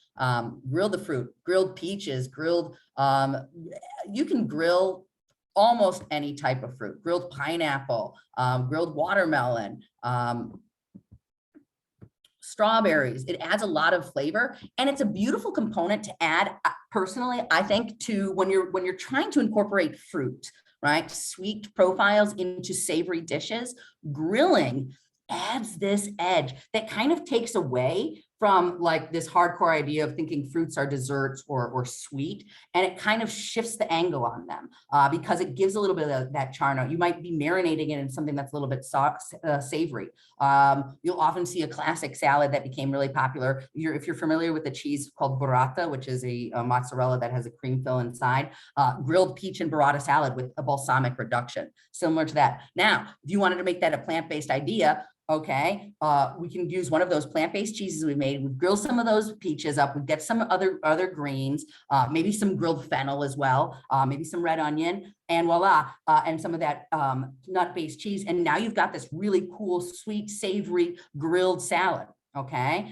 Grill the fruit, grilled peaches, you can grill almost any type of fruit, grilled pineapple, grilled watermelon, strawberries. It adds a lot of flavor, and it's a beautiful component to add, personally, I think, to when you're trying to incorporate fruit, right? Sweet profiles into savory dishes. Grilling adds this edge that kind of takes away from like this hardcore idea of thinking fruits are desserts or sweet, and it kind of shifts the angle on them because it gives a little bit of that char note. You might be marinating it in something that's a little bit savory. You'll often see a classic salad that became really popular. If you're familiar with the cheese called burrata, which is a mozzarella that has a cream fill inside, grilled peach and burrata salad with a balsamic reduction, similar to that. Now, if you wanted to make that a plant-based idea, okay, we can use one of those plant-based cheeses we made. We grill some of those peaches up. We get some other greens, maybe some grilled fennel as well, maybe some red onion, and voila, and some of that nut-based cheese. And now you've got this really cool, sweet, savory grilled salad. Okay,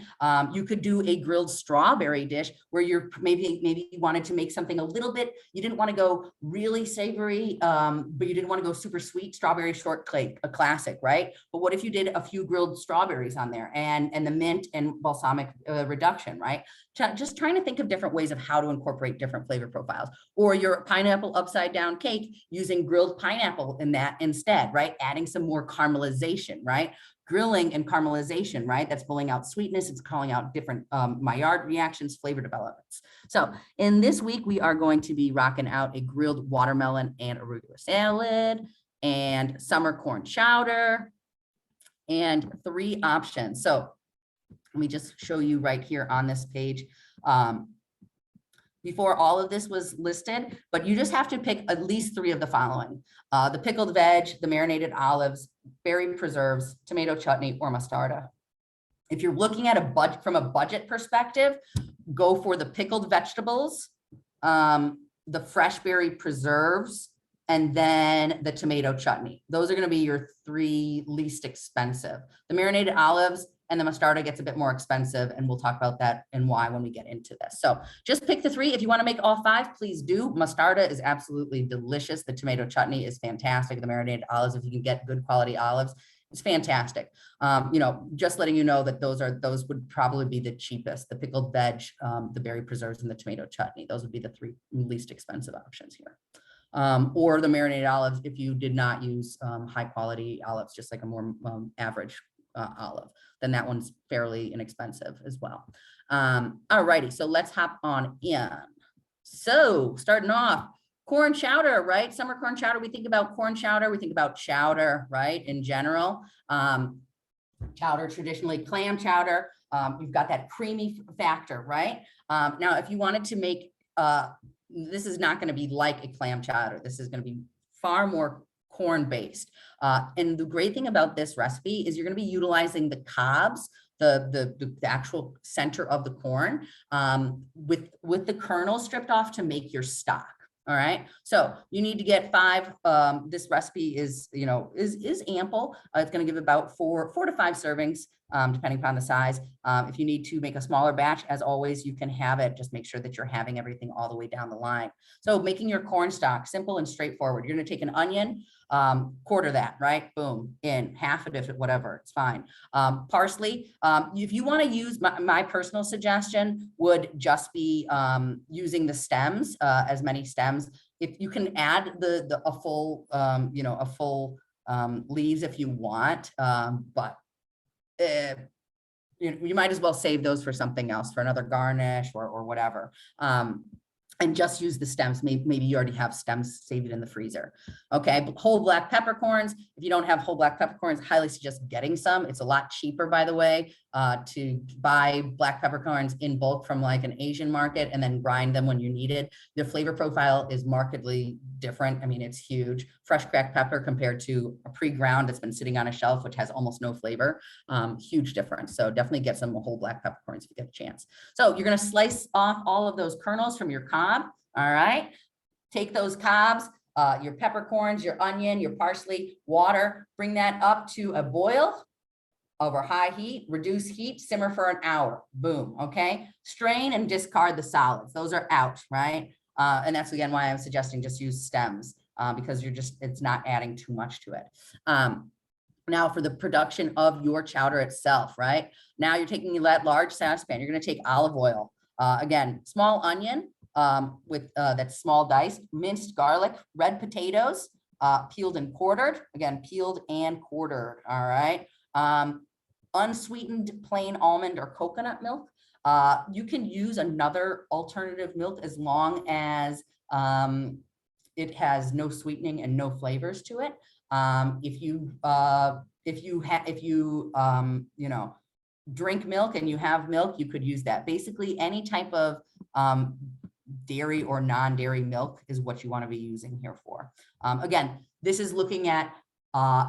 you could do a grilled strawberry dish where you're maybe you wanted to make something a little bit, you didn't want to go really savory, but you didn't want to go super sweet. Strawberry shortcake, a classic, right? But what if you did a few grilled strawberries on there and the mint and balsamic reduction, right? Just trying to think of different ways of how to incorporate different flavor profiles. Or your pineapple upside down cake, using grilled pineapple in that instead, right? Adding some more caramelization, right? Grilling and caramelization, right? That's pulling out sweetness. It's calling out different Maillard reactions, flavor developments. So in this week, we are going to be rocking out a grilled watermelon and arugula salad and summer corn chowder and 3 options. So let me just show you right here on this page. Before all of this was listed, but you just have to pick at least 3 of the following: the pickled veg, the marinated olives, berry preserves, tomato chutney, or mostarda. If you're looking at from a budget perspective, go for the pickled vegetables, the fresh berry preserves, and then the tomato chutney. Those are going to be your 3 least expensive. The marinated olives, and the mostarda gets a bit more expensive, and we'll talk about that and why when we get into this. So just pick the 3. If you want to make all 5, please do. Mostarda is absolutely delicious. The tomato chutney is fantastic. The marinated olives, if you can get good quality olives, it's fantastic. Just letting you know that those would probably be the cheapest. The pickled veg, the berry preserves, and the tomato chutney. Those would be the 3 least expensive options here. Or the marinated olives if you did not use high quality olives, just like a more average olive, then that one's fairly inexpensive as well. All righty, so let's hop on in. So starting off, corn chowder, right? Summer corn chowder, we think about corn chowder, we think about chowder, right? In general, chowder, traditionally clam chowder, you've got that creamy factor, right? Now, if you wanted to make, this is not going to be like a clam chowder. This is going to be far more corn based. And the great thing about this recipe is you're going to be utilizing the cobs, the actual center of the corn, with the kernels stripped off to make your stock. All right, so you need to get 5. This recipe is ample. It's going to give about 4 to 5 servings, depending upon the size. If you need to make a smaller batch, as always, you can have it. Just make sure that you're having everything all the way down the line. So making your corn stock, simple and straightforward. You're going to take an onion, quarter that, right? Boom, in half it, if it, whatever, it's fine. Parsley, if you want to use, my personal suggestion would just be using the stems, as many stems. If you can add a full leaves if you want, but you might as well save those for something else, for another garnish or whatever. And just use the stems. Maybe you already have stems saved in the freezer. Okay, but whole black peppercorns. If you don't have whole black peppercorns, highly suggest getting some. It's a lot cheaper, by the way, to buy black peppercorns in bulk from like an Asian market and then grind them when you need it. The flavor profile is markedly different. I mean, it's huge. Fresh cracked pepper compared to a pre-ground that's been sitting on a shelf, which has almost no flavor. Huge difference. So definitely get some whole black peppercorns if you get a chance. So you're going to slice off all of those kernels from your cob. All right, take those cobs, your peppercorns, your onion, your parsley, water, bring that up to a boil over high heat, reduce heat, simmer for an hour. Boom. Okay, strain and discard the solids. Those are out, right? And that's again why I'm suggesting just use stems, because it's not adding too much to it. Now for the production of your chowder itself, right? Now you're taking that large saucepan. You're going to take olive oil. Again, small onion, with that small diced, minced garlic, red potatoes, peeled and quartered. Again, peeled and quartered. All right. Unsweetened plain almond or coconut milk. You can use another alternative milk as long as it has no sweetening and no flavors to it. If you drink milk and you have milk, you could use that. Basically, any type of dairy or non-dairy milk is what you want to be using here for. Again, this is looking at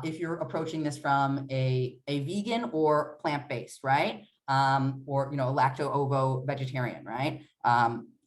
if you're approaching this from a vegan or plant-based, right? Or lacto-ovo vegetarian, right?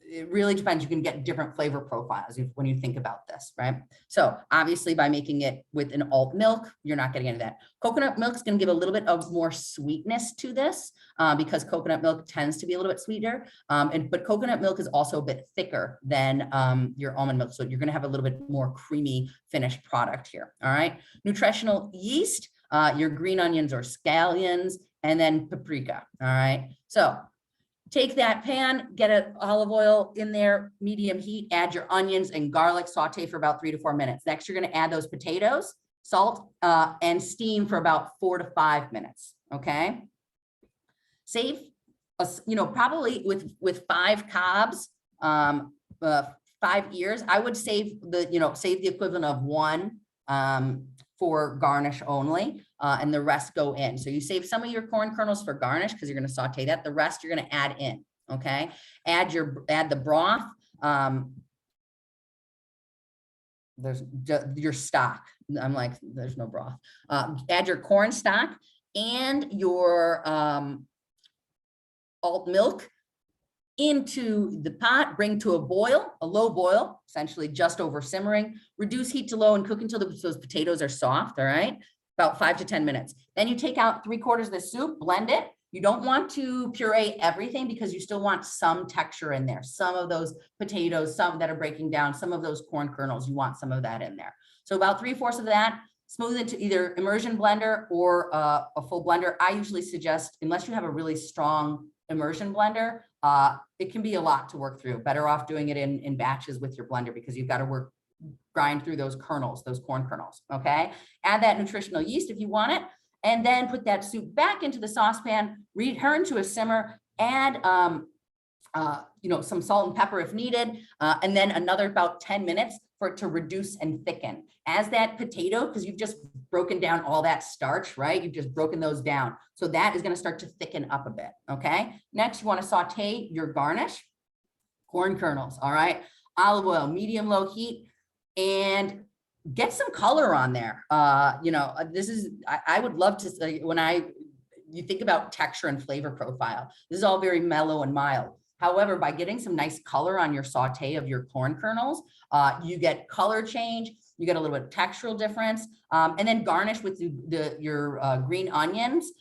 It really depends. You can get different flavor profiles when you think about this, right? So obviously by making it with an alt milk, you're not getting into that. Coconut milk is going to give a little bit of more sweetness to this because coconut milk tends to be a little bit sweeter. But coconut milk is also a bit thicker than your almond milk. So you're going to have a little bit more creamy finished product here. All right. Nutritional yeast, your green onions or scallions, and then paprika. All right. So take that pan, get an olive oil in there, medium heat, add your onions and garlic, saute for about 3 to 4 minutes. Next, you're going to add those potatoes, salt, and steam for about 4 to 5 minutes. Okay. Save, probably with 5 cobs, 5 ears, I would save the equivalent of 1 for garnish only, and the rest go in. So you save some of your corn kernels for garnish because you're going to saute that. The rest you're going to add in. Okay. Add the broth. There's your stock. I'm like, there's no broth. Add your corn stock and your alt milk into the pot, bring to a low boil, essentially just over simmering, reduce heat to low and cook until those potatoes are soft. All right. about 5 to 10 minutes. Then you take out 3/4 of the soup, blend it. You don't want to puree everything because you still want some texture in there. Some of those potatoes, some that are breaking down, some of those corn kernels, you want some of that in there. So about 3/4 of that, smooth into either immersion blender or a full blender. I usually suggest, unless you have a really strong immersion blender, it can be a lot to work through. Better off doing it in batches with your blender because you've got to grind through those kernels, those corn kernels, okay? Add that nutritional yeast if you want it, and then put that soup back into the saucepan, return to a simmer, add some salt and pepper if needed, and then another about 10 minutes for it to reduce and thicken. As that potato, because you've just broken down all that starch, right? You've just broken those down. So that is going to start to thicken up a bit, okay? Next, you want to saute your garnish, corn kernels, all right? Olive oil, medium-low heat, and get some color on there. This is, I would love to say, you think about texture and flavor profile, this is all very mellow and mild. However, by getting some nice color on your saute of your corn kernels, you get color change, you get a little bit of textural difference, and then garnish with your green onions,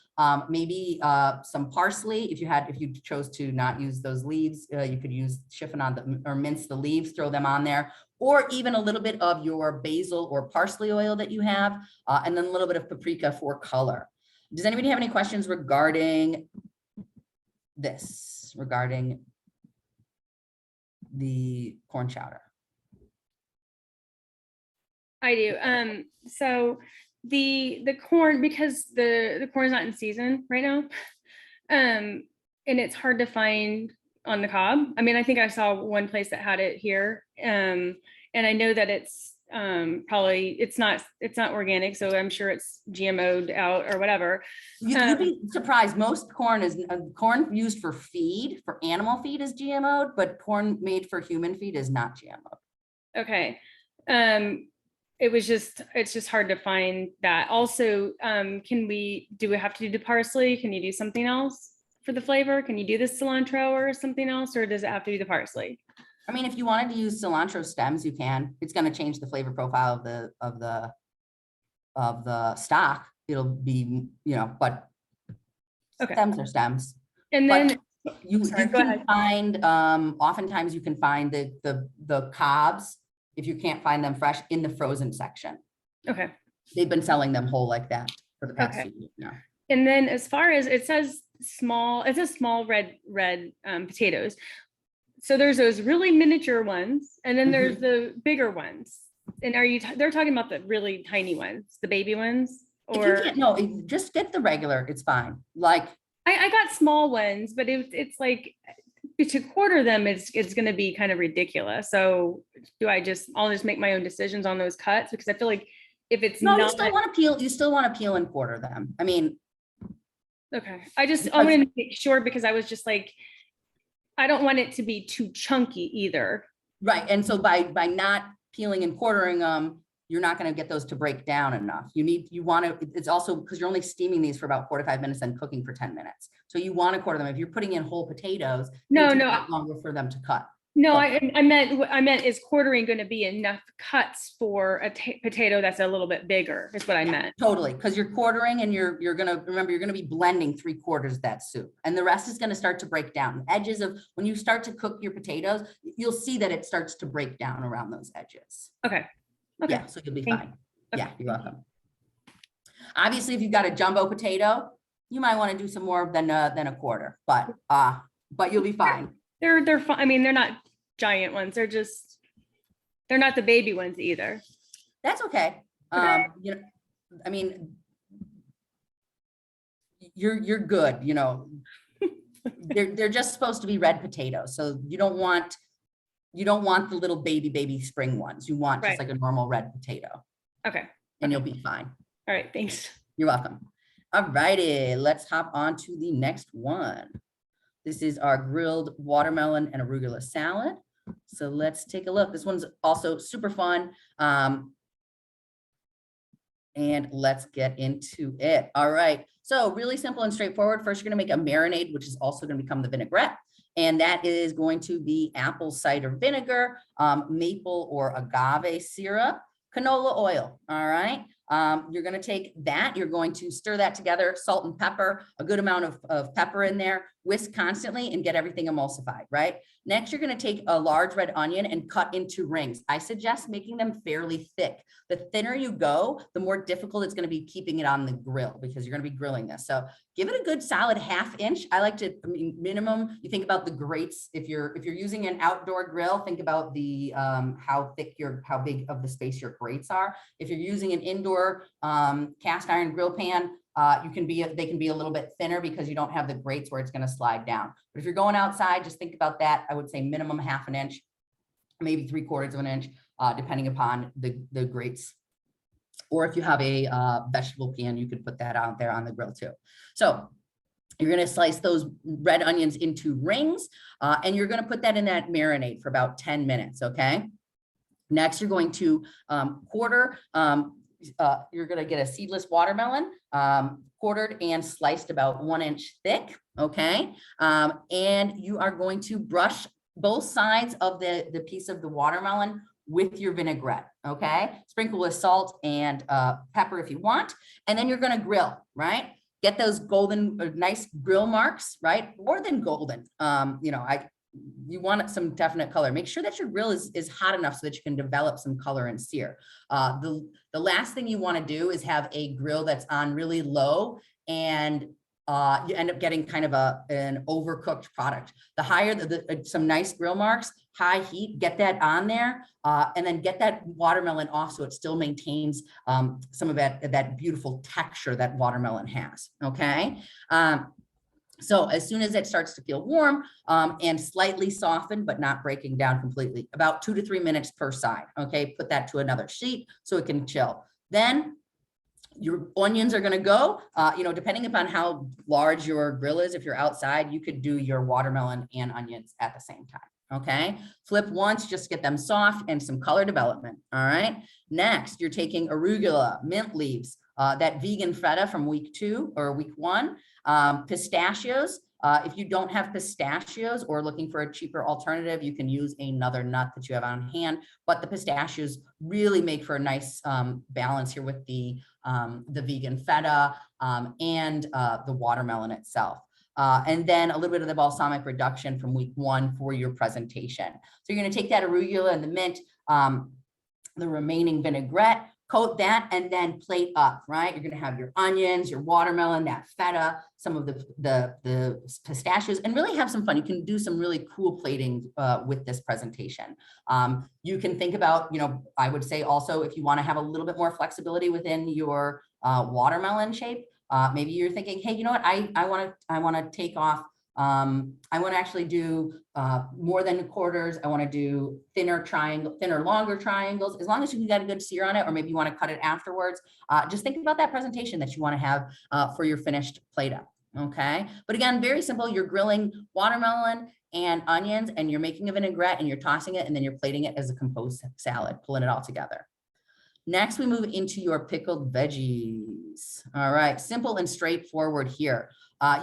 maybe some parsley. If you chose to not use those leaves, you could use chiffonade them or mince the leaves, throw them on there, or even a little bit of your basil or parsley oil that you have, and then a little bit of paprika for color. Does anybody have any questions regarding this, regarding the corn chowder? I do. So the corn, because the corn is not in season right now, and it's hard to find on the cob. I mean, I think I saw one place that had it here, and I know that it's probably it's not organic, so I'm sure it's GMO'd out or whatever. You'd be surprised. Most corn is corn used for feed, for animal feed is GMO'd, but corn made for human feed is not GMO. Okay. It's just hard to find that. Also, do we have to do the parsley? Can you do something else for the flavor? Can you do the cilantro or something else, or does it have to be the parsley? I mean, if you wanted to use cilantro stems, you can. It's going to change the flavor profile of the stock. It'll be, but Okay. stems are stems. And then you can find, oftentimes you can find the cobs, if you can't find them fresh, in the frozen section. Okay. They've been selling them whole like that for the past few years now. And then as far as it says small red potatoes. So there's those really miniature ones, and then there's the bigger ones. And they're talking about the really tiny ones, the baby ones? Or if you can't, just get the regular, it's fine. Like I got small ones, but it's like to quarter them, it's going to be kind of ridiculous. So I'll just make my own decisions on those cuts, because I feel like if it's not, you still want to peel and quarter them. I mean, okay. I want to make sure, because I was just like, I don't want it to be too chunky either. Right. And so by not peeling and quartering them, you're not going to get those to break down enough. It's also because you're only steaming these for about 4 to 5 minutes and cooking for 10 minutes. So you want to quarter them. If you're putting in whole potatoes, it's longer for them to cut. No, I meant is quartering going to be enough cuts for a potato that's a little bit bigger, is what I meant. Totally. Because you're quartering, and you're going to be blending 3/4 of that soup, and the rest is going to start to break down. The edges of, when you start to cook your potatoes, you'll see that it starts to break down around those edges. Okay. Yeah, so you'll be fine. Okay. Yeah, you're welcome. Obviously, if you've got a jumbo potato, you might want to do some more than a quarter, but you'll be fine. They're fine. I mean, they're not giant ones. They're not the baby ones either. That's okay. Okay. I mean, you're good. They're just supposed to be red potatoes, so you don't want the little baby spring ones. You want just like a normal red potato. Okay. And you'll be fine. All right. Thanks. You're welcome. All righty. Let's hop on to the next one. This is our grilled watermelon and arugula salad. So let's take a look. This one's also super fun. And let's get into it. All right. So really simple and straightforward. First, you're going to make a marinade, which is also going to become the vinaigrette. And that is going to be apple cider vinegar, maple or agave syrup, canola oil. All right. You're going to take that, you're going to stir that together, salt and pepper, a good amount of pepper in there, whisk constantly and get everything emulsified, right? Next, you're going to take a large red onion and cut into rings. I suggest making them fairly thick. The thinner you go, the more difficult it's going to be keeping it on the grill because you're going to be grilling this. So give it a good solid 1/2 inch. I like to, minimum, you think about the grates. If you're using an outdoor grill, think about the how big of the space your grates are. If you're using an indoor cast iron grill pan, they can be a little bit thinner because you don't have the grates where it's going to slide down. But if you're going outside, just think about that. I would say minimum 1/2 inch, maybe 3/4 inch, depending upon the grates. Or if you have a vegetable pan, you could put that out there on the grill too. So you're going to slice those red onions into rings, and you're going to put that in that marinade for about 10 minutes. Okay. Next, you're going to quarter. You're going to get a seedless watermelon, quartered and sliced about 1 inch thick. Okay. And you are going to brush both sides of the piece of the watermelon with your vinaigrette. Okay. Sprinkle with salt and pepper if you want. And then you're going to grill, right? Get those golden, nice grill marks, right? More than golden. You want some definite color. Make sure that your grill is hot enough so that you can develop some color and sear. The last thing you want to do is have a grill that's on really low and you end up getting kind of an overcooked product. The higher some nice grill marks, high heat, get that on there, and then get that watermelon off so it still maintains some of that beautiful texture that watermelon has. Okay. So as soon as it starts to feel warm and slightly softened, but not breaking down completely, about 2 to 3 minutes per side. Okay, put that to another sheet so it can chill. Then your onions are going to go, depending upon how large your grill is. If you're outside, you could do your watermelon and onions at the same time. Okay, flip once, just get them soft and some color development. All right. Next, you're taking arugula, mint leaves, that vegan feta from week 2 or week 1, pistachios. If you don't have pistachios or looking for a cheaper alternative, you can use another nut that you have on hand. But the pistachios really make for a nice balance here with the vegan feta and the watermelon itself. And then a little bit of the balsamic reduction from week 1 for your presentation. So you're going to take that arugula and the mint, the remaining vinaigrette, coat that, and then plate up, right? You're going to have your onions, your watermelon, that feta, some of the pistachios, and really have some fun. You can do some really cool plating with this presentation. You can think about, I would say also, if you want to have a little bit more flexibility within your watermelon shape, maybe you're thinking, hey, you know what? I want to take off. I want to actually do more than quarters. I want to do thinner, longer triangles, as long as you can get a good sear on it, or maybe you want to cut it afterwards. Just think about that presentation that you want to have for your finished plate up. Okay. But again, very simple. You're grilling watermelon and onions, and you're making a vinaigrette, and you're tossing it, and then you're plating it as a composed salad, pulling it all together. Next, we move into your pickled veggies. All right, simple and straightforward here.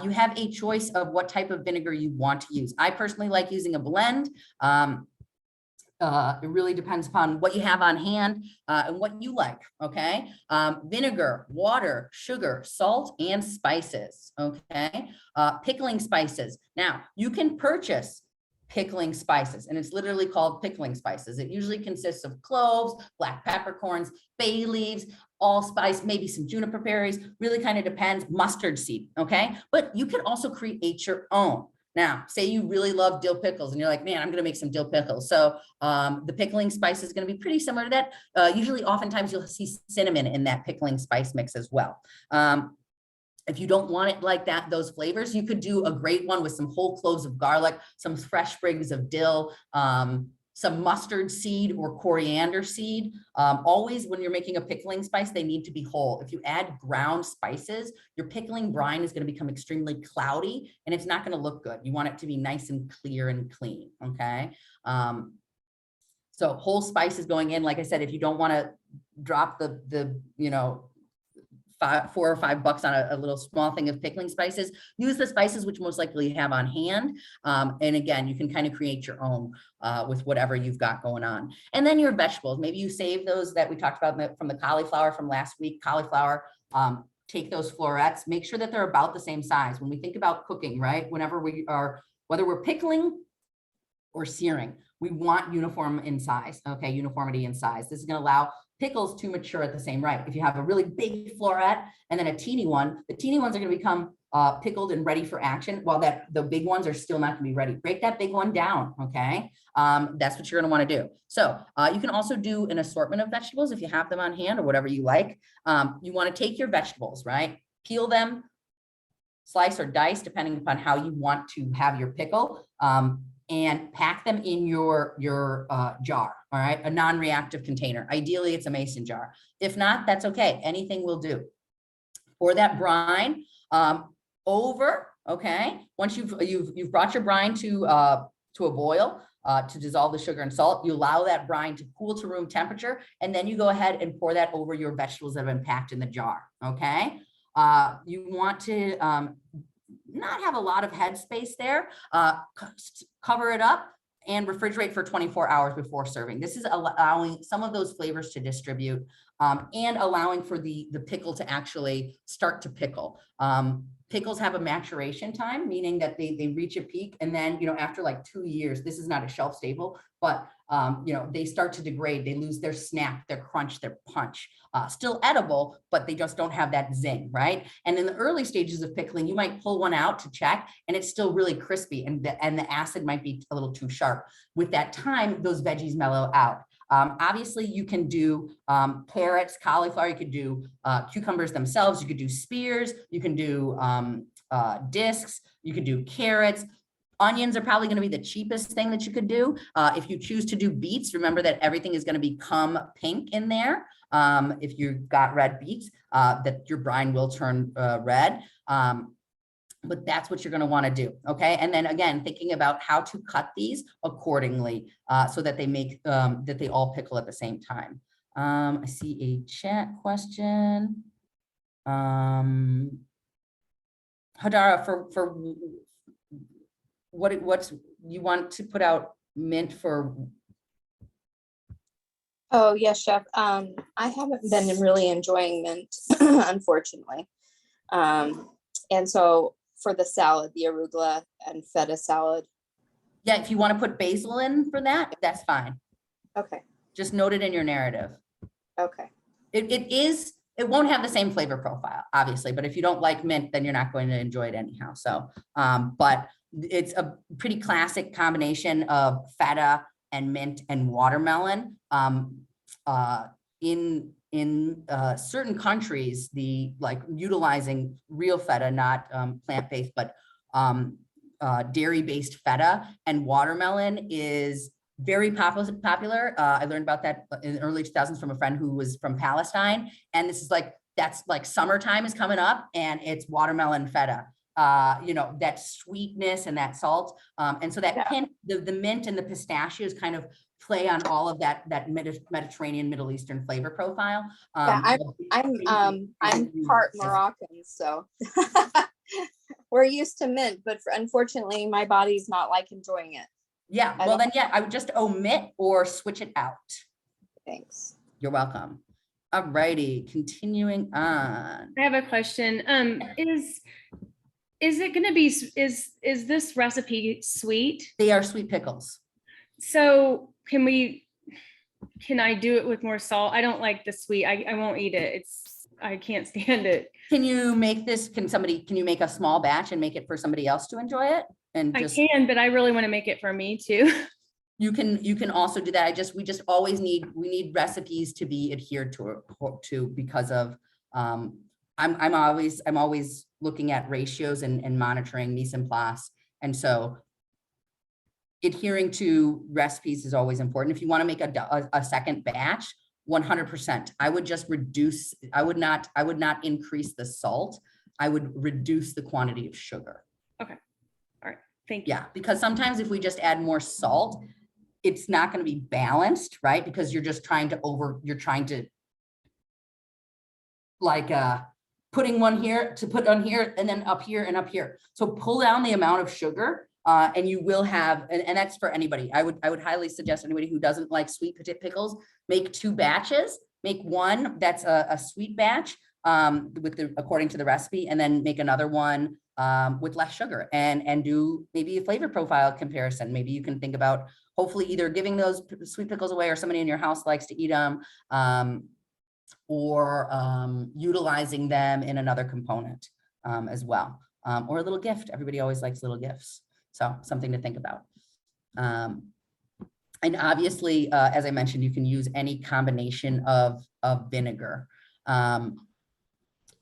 You have a choice of what type of vinegar you want to use. I personally like using a blend. It really depends upon what you have on hand and what you like, okay? Vinegar, water, sugar, salt, and spices, okay? Pickling spices. Now, you can purchase pickling spices, and it's literally called pickling spices. It usually consists of cloves, black peppercorns, bay leaves, allspice, maybe some juniper berries, really kind of depends, mustard seed, okay? But you could also create your own. Now, say you really love dill pickles and you're like, man, I'm gonna make some dill pickles. So the pickling spice is gonna be pretty similar to that. Usually, oftentimes you'll see cinnamon in that pickling spice mix as well. If you don't want it like that, those flavors, you could do a great one with some whole cloves of garlic, some fresh sprigs of dill, some mustard seed or coriander seed. Always when you're making a pickling spice, they need to be whole. If you add ground spices, your pickling brine is going to become extremely cloudy and it's not going to look good. You want it to be nice and clear and clean, okay? So whole spices going in, like I said, if you don't want to drop the $4 or $5 on a little small thing of pickling spices. Use the spices which most likely you have on hand. And again, you can kind of create your own with whatever you've got going on. And then your vegetables, maybe you save those that we talked about from the cauliflower from last week. Cauliflower, take those florets, make sure that they're about the same size. When we think about cooking, right? Whenever we are, whether we're pickling or searing, we want uniform in size, okay? Uniformity in size. This is gonna allow pickles to mature at the same rate. If you have a really big floret and then a teeny one, the teeny ones are gonna become pickled and ready for action, while the big ones are still not gonna be ready. Break that big one down, okay? That's what you're gonna wanna do. So you can also do an assortment of vegetables if you have them on hand or whatever you like. You wanna take your vegetables, right? Peel them, slice or dice, depending upon how you want to have your pickle, and pack them in your jar, all right? A non-reactive container. Ideally, it's a mason jar. If not, that's okay. Anything will do. Pour that brine over, okay? Once you've brought your brine to a boil, to dissolve the sugar and salt, you allow that brine to cool to room temperature, and then you go ahead and pour that over your vegetables that have been packed in the jar, okay? You want to not have a lot of headspace there. Cover it up and refrigerate for 24 hours before serving. This is allowing some of those flavors to distribute and allowing for the pickle to actually start to pickle. Pickles have a maturation time, meaning that they reach a peak, and then, you know, after like 2 years, this is not a shelf stable, but you know, they start to degrade. They lose their snap, their crunch, their punch. Still edible, but they just don't have that zing, right? And in the early stages of pickling, you might pull one out to check, and it's still really crispy, and the acid might be a little too sharp. With that time, those veggies mellow out. Obviously, you can do carrots, cauliflower, you could do cucumbers themselves, you could do spears, you can do discs, you could do carrots. Onions are probably going to be the cheapest thing that you could do. If you choose to do beets, remember that everything is going to become pink in there. If you've got red beets, that your brine will turn red. But that's what you're going to want to do, okay? And then again, thinking about how to cut these accordingly so that they make that they all pickle at the same time. I see a chat question. Hadara, for what's you want to put out mint for? Oh, yes, chef. I haven't been really enjoying mint, unfortunately. And so for the salad, the arugula and feta salad. Yeah, if you want to put basil in for that, that's fine. Okay. Just note it in your narrative. Okay. It won't have the same flavor profile, obviously, but if you don't like mint, then you're not going to enjoy it anyhow. So, but it's a pretty classic combination of feta and mint and watermelon. In certain countries, utilizing real feta, not plant-based, but dairy-based feta and watermelon is very popular. I learned about that in the early 2000s from a friend who was from Palestine. And this is that's like summertime is coming up, and it's watermelon feta. You know, that sweetness and that salt. And so that hint, the mint and the pistachios kind of play on all of that Mediterranean, Middle Eastern flavor profile. Yeah, I'm part Moroccan, so we're used to mint, but unfortunately my body's not like enjoying it. Yeah, well then, yeah, I would just omit or switch it out. Thanks. You're welcome. All righty, continuing on. I have a question. Is it going to be, is this recipe sweet? They are sweet pickles. So can I do it with more salt? I don't like the sweet. I won't eat it. I can't stand it. Can you make this, can you make a small batch and make it for somebody else to enjoy it? And just, I can, but I really want to make it for me too. you can also do that. We just always need recipes to be adhered to because of, I'm always looking at ratios and monitoring mise en place. And so adhering to recipes is always important. If you want to make a second batch, 100%, I would just reduce, I would not increase the salt. I would reduce the quantity of sugar. Okay. All right. Thank you. Yeah, because sometimes if we just add more salt, it's not going to be balanced, right? Because you're just trying to putting one here to put on here and then up here and up here. So pull down the amount of sugar and you will have, and that's for anybody. I would highly suggest anybody who doesn't like sweet pickles, make 2 batches, make one that's a sweet batch according to the recipe, and then make another one with less sugar and do maybe a flavor profile comparison. Maybe you can think about hopefully either giving those sweet pickles away or somebody in your house likes to eat them, or utilizing them in another component as well, or a little gift. Everybody always likes little gifts. So something to think about. And obviously, as I mentioned, you can use any combination of vinegar.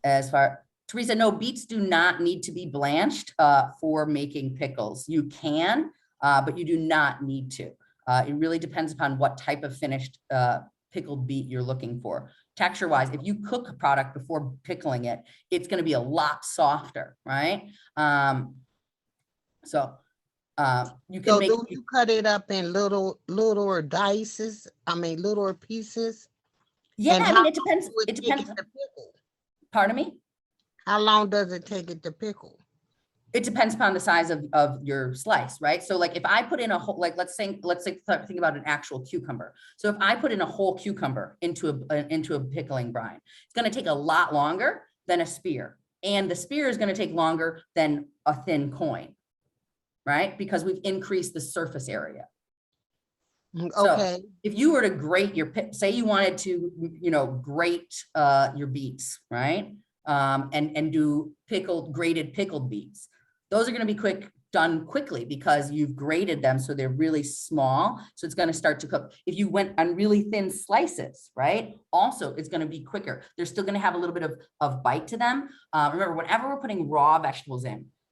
As far, Teresa, no, beets do not need to be blanched for making pickles. You can, but you do not need to. It really depends upon what type of finished pickled beet you're looking for. Texture wise, if you cook a product before pickling it, it's going to be a lot softer, right? So you can So make. do you cut it up in little dices? I mean, little pieces? Yeah, And I how mean, it depends. long would It take depends. it to pickle? Pardon me? How long does it take it to pickle? It depends upon the size of your slice, right? So like if I put in a whole, like let's say think about an actual cucumber. So if I put in a whole cucumber into a pickling brine, it's going to take a lot longer than a spear, and the spear is going to take longer than a thin coin, right? Because we've increased the surface area. So Okay. if you were to grate your, say you wanted to, grate your beets, right? And do grated pickled beets. Those are going to be done quickly because you've grated them. So they're really small. So it's going to start to cook. If you went on really thin slices, right? Also, it's going to be quicker. They're still going to have a little bit of bite to them. Remember, whenever we're putting raw vegetables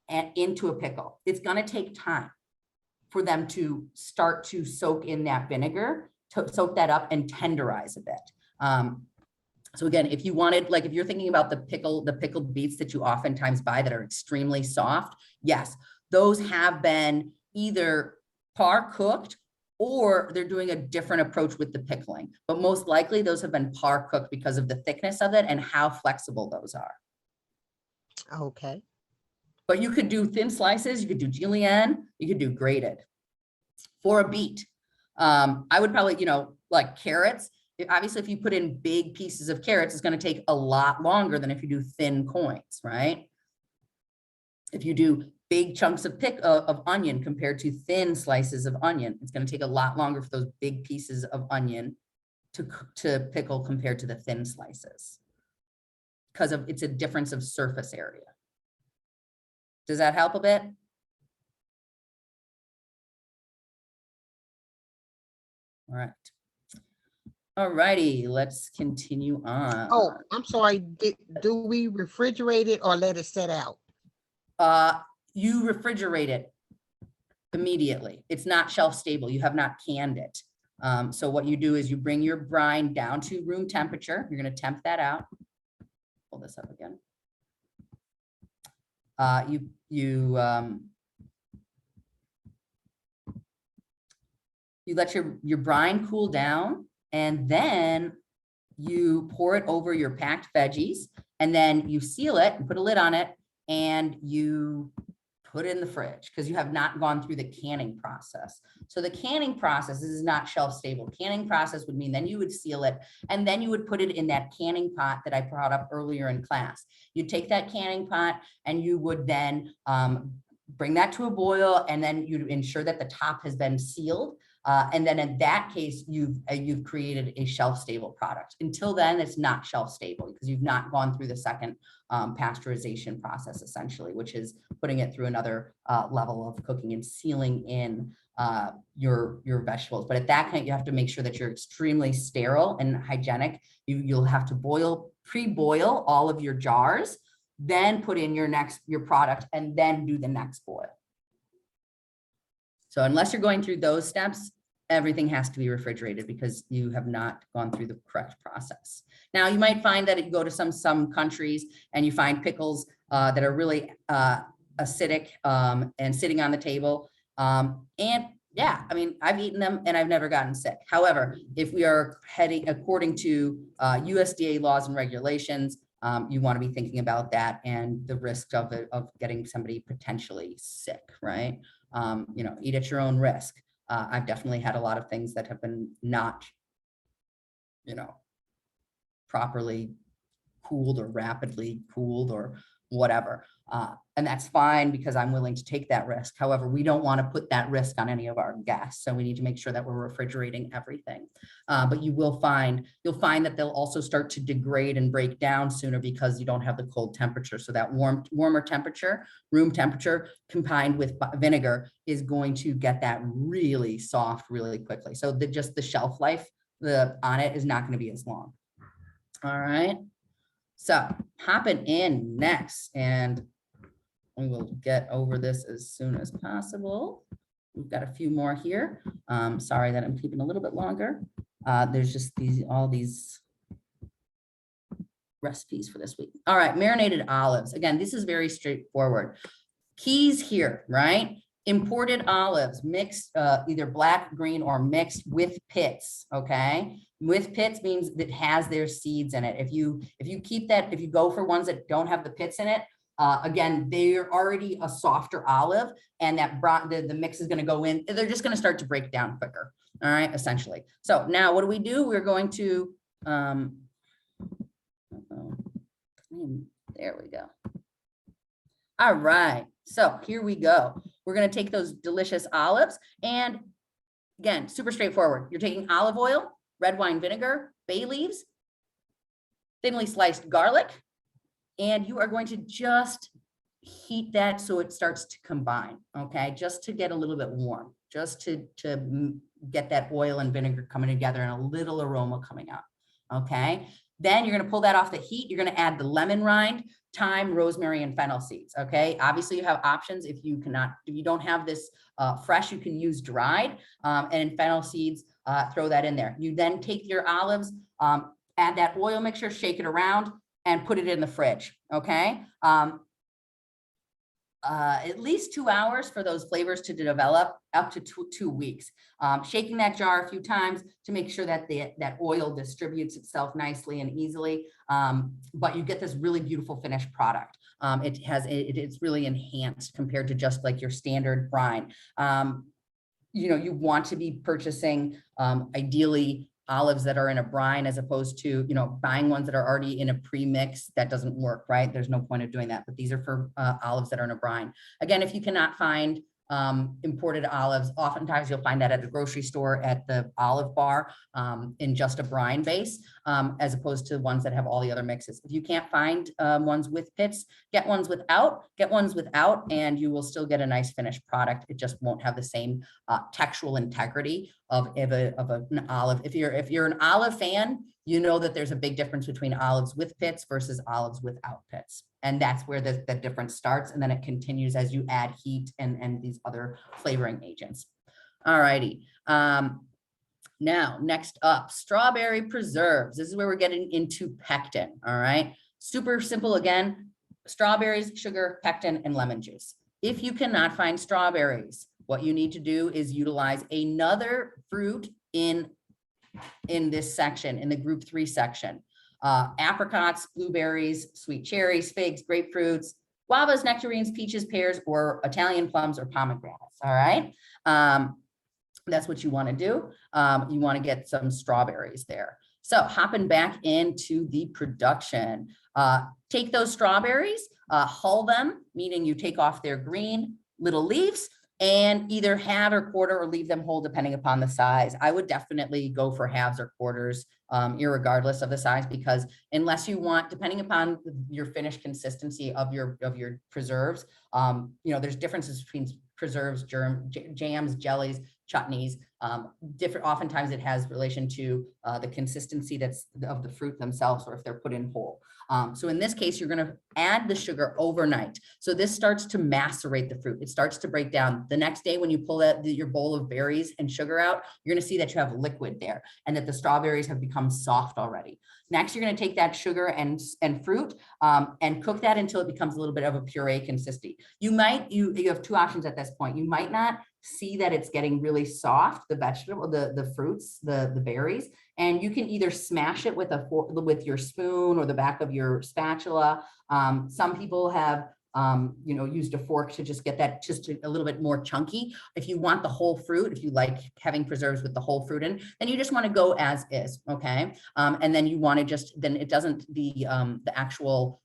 into a pickle, it's going to take time for them to start to soak in that vinegar, to soak that up and tenderize a bit. So again, if you wanted, like if you're thinking about the pickled beets that you oftentimes buy that are extremely soft, yes, those have been either par cooked or they're doing a different approach with the pickling. But most likely those have been par cooked because of the thickness of it and how flexible those are. Okay. But you could do thin slices, you could do julienne, you could do grated. For a beet, I would probably, like carrots, obviously if you put in big pieces of carrots, it's going to take a lot longer than if you do thin coins, right? If you do big chunks of onion compared to thin slices of onion, it's going to take a lot longer for those big pieces of onion to pickle compared to the thin slices because it's a difference of surface area. Does that help a bit? All right. All righty, let's continue on. Oh, I'm sorry. Do we refrigerate it or let it set out? You refrigerate it immediately. It's not shelf stable. You have not canned it. So what you do is you bring your brine down to room temperature. You're going to temp that out. Pull this up again. You let your brine cool down, and then you pour it over your packed veggies, and then you seal it and put a lid on it, and you put it in the fridge because you have not gone through the canning process. So the canning process is not shelf stable. Canning process would mean then you would seal it, and then you would put it in that canning pot that I brought up earlier in class. You'd take that canning pot and you would then bring that to a boil, and then you'd ensure that the top has been sealed. And then in that case, you've created a shelf-stable product. Until then, it's not shelf-stable because you've not gone through the second pasteurization process, essentially, which is putting it through another level of cooking and sealing in your vegetables. But at that point, you have to make sure that you're extremely sterile and hygienic. You'll have to pre-boil all of your jars, then put in your product, and then do the next boil. So unless you're going through those steps, everything has to be refrigerated because you have not gone through the correct process. Now, you might find that you go to some countries and you find pickles that are really acidic and sitting on the table. And yeah, I mean, I've eaten them and I've never gotten sick. However, if we are heading according to USDA laws and regulations, you want to be thinking about that and the risk of getting somebody potentially sick, right? You know, eat at your own risk. I've definitely had a lot of things that have been not, you know, properly cooled or rapidly cooled or whatever. And that's fine because I'm willing to take that risk. However, we don't want to put that risk on any of our guests. So we need to make sure that we're refrigerating everything. But you'll find that they'll also start to degrade and break down sooner because you don't have the cold temperature. So that warmer temperature, room temperature combined with vinegar is going to get that really soft really quickly. So just the shelf life on it is not going to be as long. All right. So hopping in next, and we will get over this as soon as possible. We've got a few more here. Sorry that I'm keeping a little bit longer. There's just all these recipes for this week. All right, marinated olives. Again, this is very straightforward. Keys here, right? Imported olives mixed, either black, green, or mixed with pits. Okay, with pits means that has their seeds in it. If you keep that, if you go for ones that don't have the pits in it, again, they're already a softer olive, and that the mix is going to go in. They're just going to start to break down quicker. All right, essentially. So now what do? We're going to there we go. All right, so here we go. We're going to take those delicious olives, and again, super straightforward. You're taking olive oil, red wine vinegar, bay leaves, thinly sliced garlic, and you are going to just heat that so it starts to combine, okay? Just to get a little bit warm, just to get that oil and vinegar coming together and a little aroma coming out, okay? Then you're gonna pull that off the heat. You're gonna add the lemon rind, thyme, rosemary, and fennel seeds, okay? Obviously you have options. If you don't have this fresh, you can use dried, and fennel seeds, throw that in there. You then take your olives, add that oil mixture, shake it around, and put it in the fridge, okay? At least 2 hours for those flavors to develop, up to 2 weeks. Shaking that jar a few times to make sure that that oil distributes itself nicely and easily. But you get this really beautiful finished product. It's really enhanced compared to just like your standard brine. You know, you want to be purchasing ideally olives that are in a brine as opposed to, you know, buying ones that are already in a pre-mix. That doesn't work, right? There's no point of doing that, but these are for olives that are in a brine. Again, if you cannot find imported olives, oftentimes you'll find that at the grocery store at the olive bar in just a brine base, as opposed to ones that have all the other mixes. If you can't find ones with pits, get ones without, and you will still get a nice finished product. It just won't have the same textual integrity of an olive. If you're an olive fan, you know that there's a big difference between olives with pits versus olives without pits. And that's where the difference starts. And then it continues as you add heat and these other flavoring agents. All righty. Now, next up, strawberry preserves. This is where we're getting into pectin. All right. Super simple again, strawberries, sugar, pectin, and lemon juice. If you cannot find strawberries, what you need to do is utilize another fruit in this section, in the group 3 section. Apricots, blueberries, sweet cherries, figs, grapefruits, guavas, nectarines, peaches, pears, or Italian plums or pomegranates. All right. That's what you want to do. You want to get some strawberries there. So hopping back into the production, take those strawberries, hull them, meaning you take off their green little leaves, and either halve or quarter or leave them whole depending upon the size. I would definitely go for halves or quarters, irregardless of the size, because unless you want, depending upon your finished consistency of your preserves, you know, there's differences between preserves, jams, jellies, chutneys. Oftentimes it has relation to the consistency of the fruit themselves, or if they're put in whole. So in this case, you're going to add the sugar overnight. So this starts to macerate the fruit. It starts to break down. The next day, when you pull your bowl of berries and sugar out, you're going to see that you have liquid there and that the strawberries have become soft already. Next, you're going to take that sugar and fruit and cook that until it becomes a little bit of a puree consistency. You have 2 options at this point. You might not see that it's getting really soft the vegetable, the fruits, the berries, and you can either smash it with with your spoon or the back of your spatula. Some people have used a fork to just get that just a little bit more chunky. If you want the whole fruit, if you like having preserves with the whole fruit in, then you just want to go as is, okay? And then you want to then it doesn't, the actual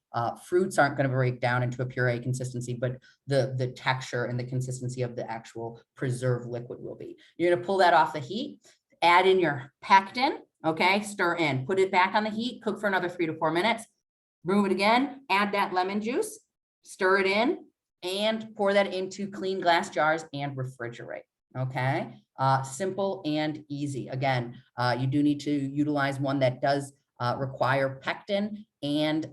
fruits aren't going to break down into a puree consistency, but the texture and the consistency of the actual preserved liquid will be. You're going to pull that off the heat, add in your pectin, okay, stir in, put it back on the heat, cook for another 3 to 4 minutes, remove it again, add that lemon juice, stir it in, and pour that into clean glass jars and refrigerate. Okay, simple and easy. Again, you do need to utilize one that does require pectin and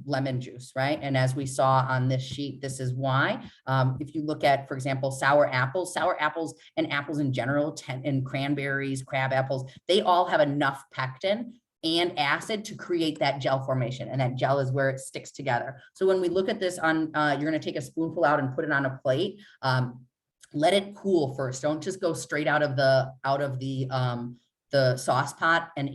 lemon juice, right? And as we saw on this sheet, this is why. If you look at, for example, sour apples and apples in general, and cranberries, crab apples, they all have enough pectin and acid to create that gel formation, and that gel is where it sticks together. So when we look at this on, you're going to take a spoonful out and put it on a plate. Let it cool first. Don't just go straight out of the sauce pot and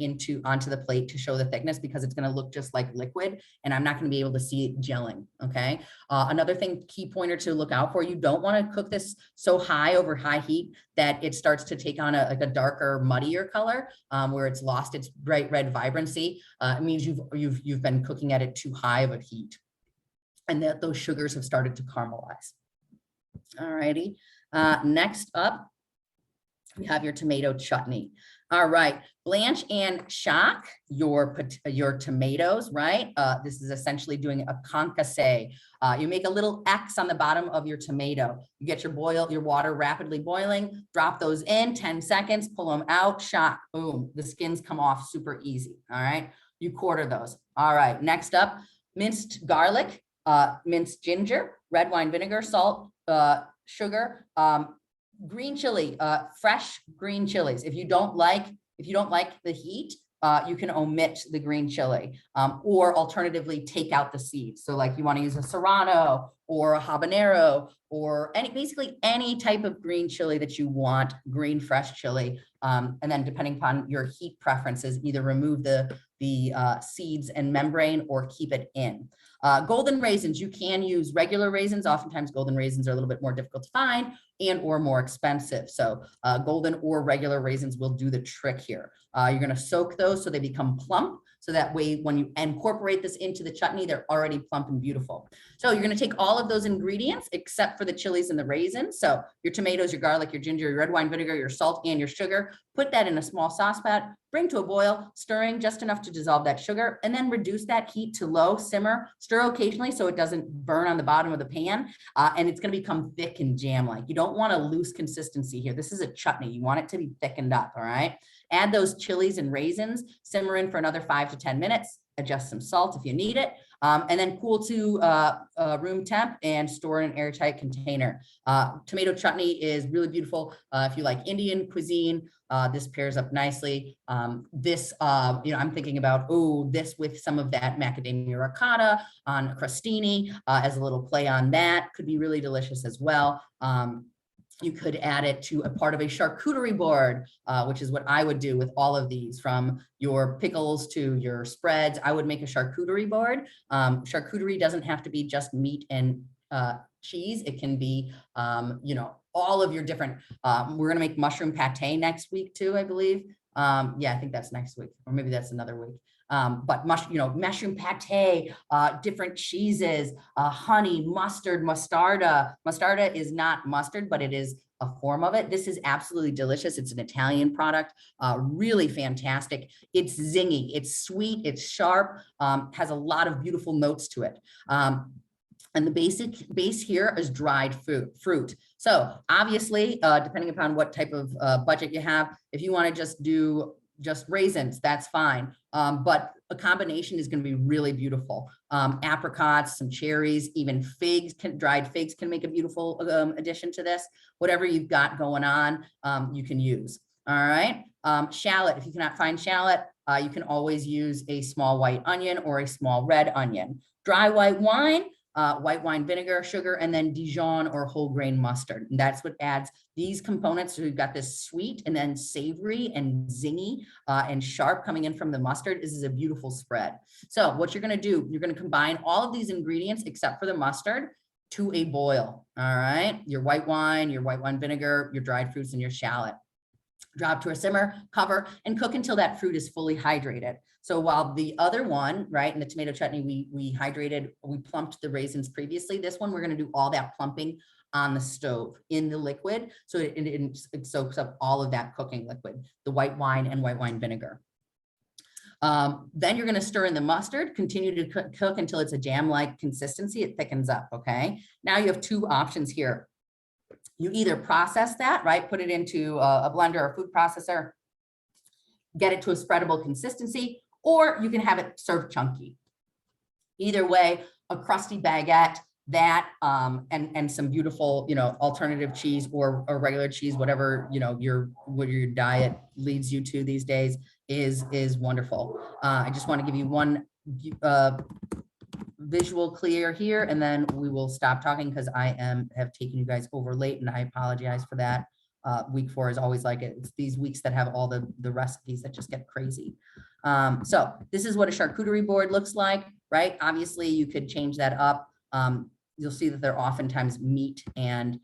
onto the plate to show the thickness, because it's going to look just like liquid and I'm not going to be able to see it gelling. Okay. Another key pointer to look out for, you don't want to cook this so high over high heat that it starts to take on a darker, muddier color, where it's lost its bright red vibrancy. It means you've been cooking at it too high of a heat, and that those sugars have started to caramelize. All righty. Next up, we have your tomato chutney. All right, blanch and shock your tomatoes, right? This is essentially doing a concasse. You make a little X on the bottom of your tomato. You get your water rapidly boiling, drop those in, 10 seconds, pull them out, shock, boom. The skins come off super easy, all right? You quarter those. All right, next up, minced garlic, minced ginger, red wine vinegar, salt, sugar, green chili, fresh green chilies. If you don't like the heat, you can omit the green chili, or alternatively take out the seeds. So like you want to use a serrano or a habanero or basically any type of green chili that you want, green fresh chili. And then depending upon your heat preferences, either remove the seeds and membrane or keep it in. Golden raisins, you can use regular raisins. Oftentimes golden raisins are a little bit more difficult to find and or more expensive. So golden or regular raisins will do the trick here. You're going to soak those so they become plump. So that way, when you incorporate this into the chutney, they're already plump and beautiful. So you're going to take all of those ingredients except for the chilies and the raisins. So your tomatoes, your garlic, your ginger, your red wine vinegar, your salt, and your sugar. Put that in a small saucepan, bring to a boil, stirring just enough to dissolve that sugar, and then reduce that heat to low, simmer, stir occasionally so it doesn't burn on the bottom of the pan, and it's going to become thick and jam-like. You don't want a loose consistency here. This is a chutney. You want it to be thickened up, all right? Add those chilies and raisins, simmer in for another 5 to 10 minutes, adjust some salt if you need it, and then cool to room temp and store in an airtight container. Tomato chutney is really beautiful. If you like Indian cuisine, this pairs up nicely. I'm thinking about, this with some of that macadamia ricotta on crostini as a little play on that could be really delicious as well. You could add it to a part of a charcuterie board, which is what I would do with all of these, from your pickles to your spreads. I would make a charcuterie board. Charcuterie doesn't have to be just meat and cheese. It can be, all of your different, we're going to make mushroom pate next week too, I believe. Yeah, I think that's next week, or maybe that's another week. But mushroom pate, different cheeses, honey, mustard, mostarda. Mostarda is not mustard, but it is a form of it. This is absolutely delicious. It's an Italian product, really fantastic. It's zingy, it's sweet, it's sharp, has a lot of beautiful notes to it. And the base here is dried fruit. So obviously, depending upon what type of budget you have, if you want to just do just raisins, that's fine. But a combination is going to be really beautiful. Apricots, some cherries, even figs, dried figs can make a beautiful addition to this. Whatever you've got going on, you can use. All right. Shallot, if you cannot find shallot, you can always use a small white onion or a small red onion. Dry white wine, white wine vinegar, sugar, and then Dijon or whole grain mustard. And that's what adds these components. So we've got this sweet and then savory and zingy and sharp coming in from the mustard. This is a beautiful spread. So what you're going to do, you're going to combine all of these ingredients except for the mustard to a boil. All right. Your white wine vinegar, your dried fruits, and your shallot. Drop to a simmer, cover, and cook until that fruit is fully hydrated. So while the other one, right, in the tomato chutney, we plumped the raisins previously. This one, we're going to do all that plumping on the stove in the liquid. So it soaks up all of that cooking liquid, the white wine and white wine vinegar. Then you're going to stir in the mustard, continue to cook until it's a jam-like consistency. It thickens up, okay? Now you have two options here. You either process that, right? Put it into a blender or food processor, get it to a spreadable consistency, or you can have it served chunky. Either way, a crusty baguette, that and some beautiful, alternative cheese or regular cheese, whatever, what your diet leads you to these days is wonderful. I just want to give you one visual clear here, and then we will stop talking because I have taken you guys over late, and I apologize for that. Week 4 is always like it. It's these weeks that have all the recipes that just get crazy. So this is what a charcuterie board looks like, right? Obviously, you could change that up. You'll see that they're oftentimes meat and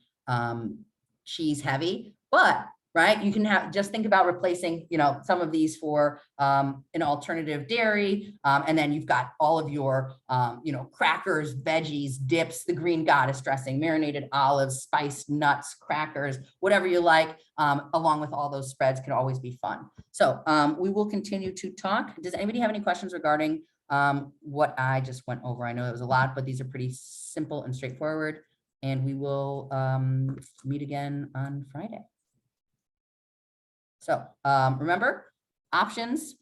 cheese heavy, but right, you can just think about replacing, some of these for an alternative dairy, and then you've got all of your, crackers, veggies, dips, the green goddess dressing, marinated olives, spiced nuts, crackers, whatever you like, along with all those spreads can always be fun. So we will continue to talk. Does anybody have any questions regarding what I just went over? I know it was a lot, but these are pretty simple and straightforward, and we will meet again on Friday. So remember, options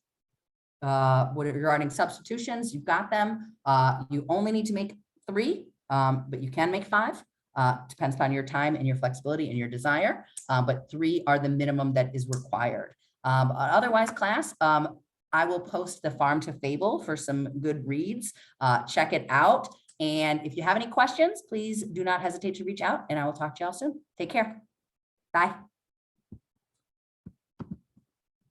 regarding substitutions, you've got them. You only need to make 3, but you can make 5. Depends upon your time and your flexibility and your desire, but 3 are the minimum that is required. Otherwise, class, I will post the Farm to Fable for some good reads. Check it out. And if you have any questions, please do not hesitate to reach out, and I will talk to y'all soon. Take care. Bye.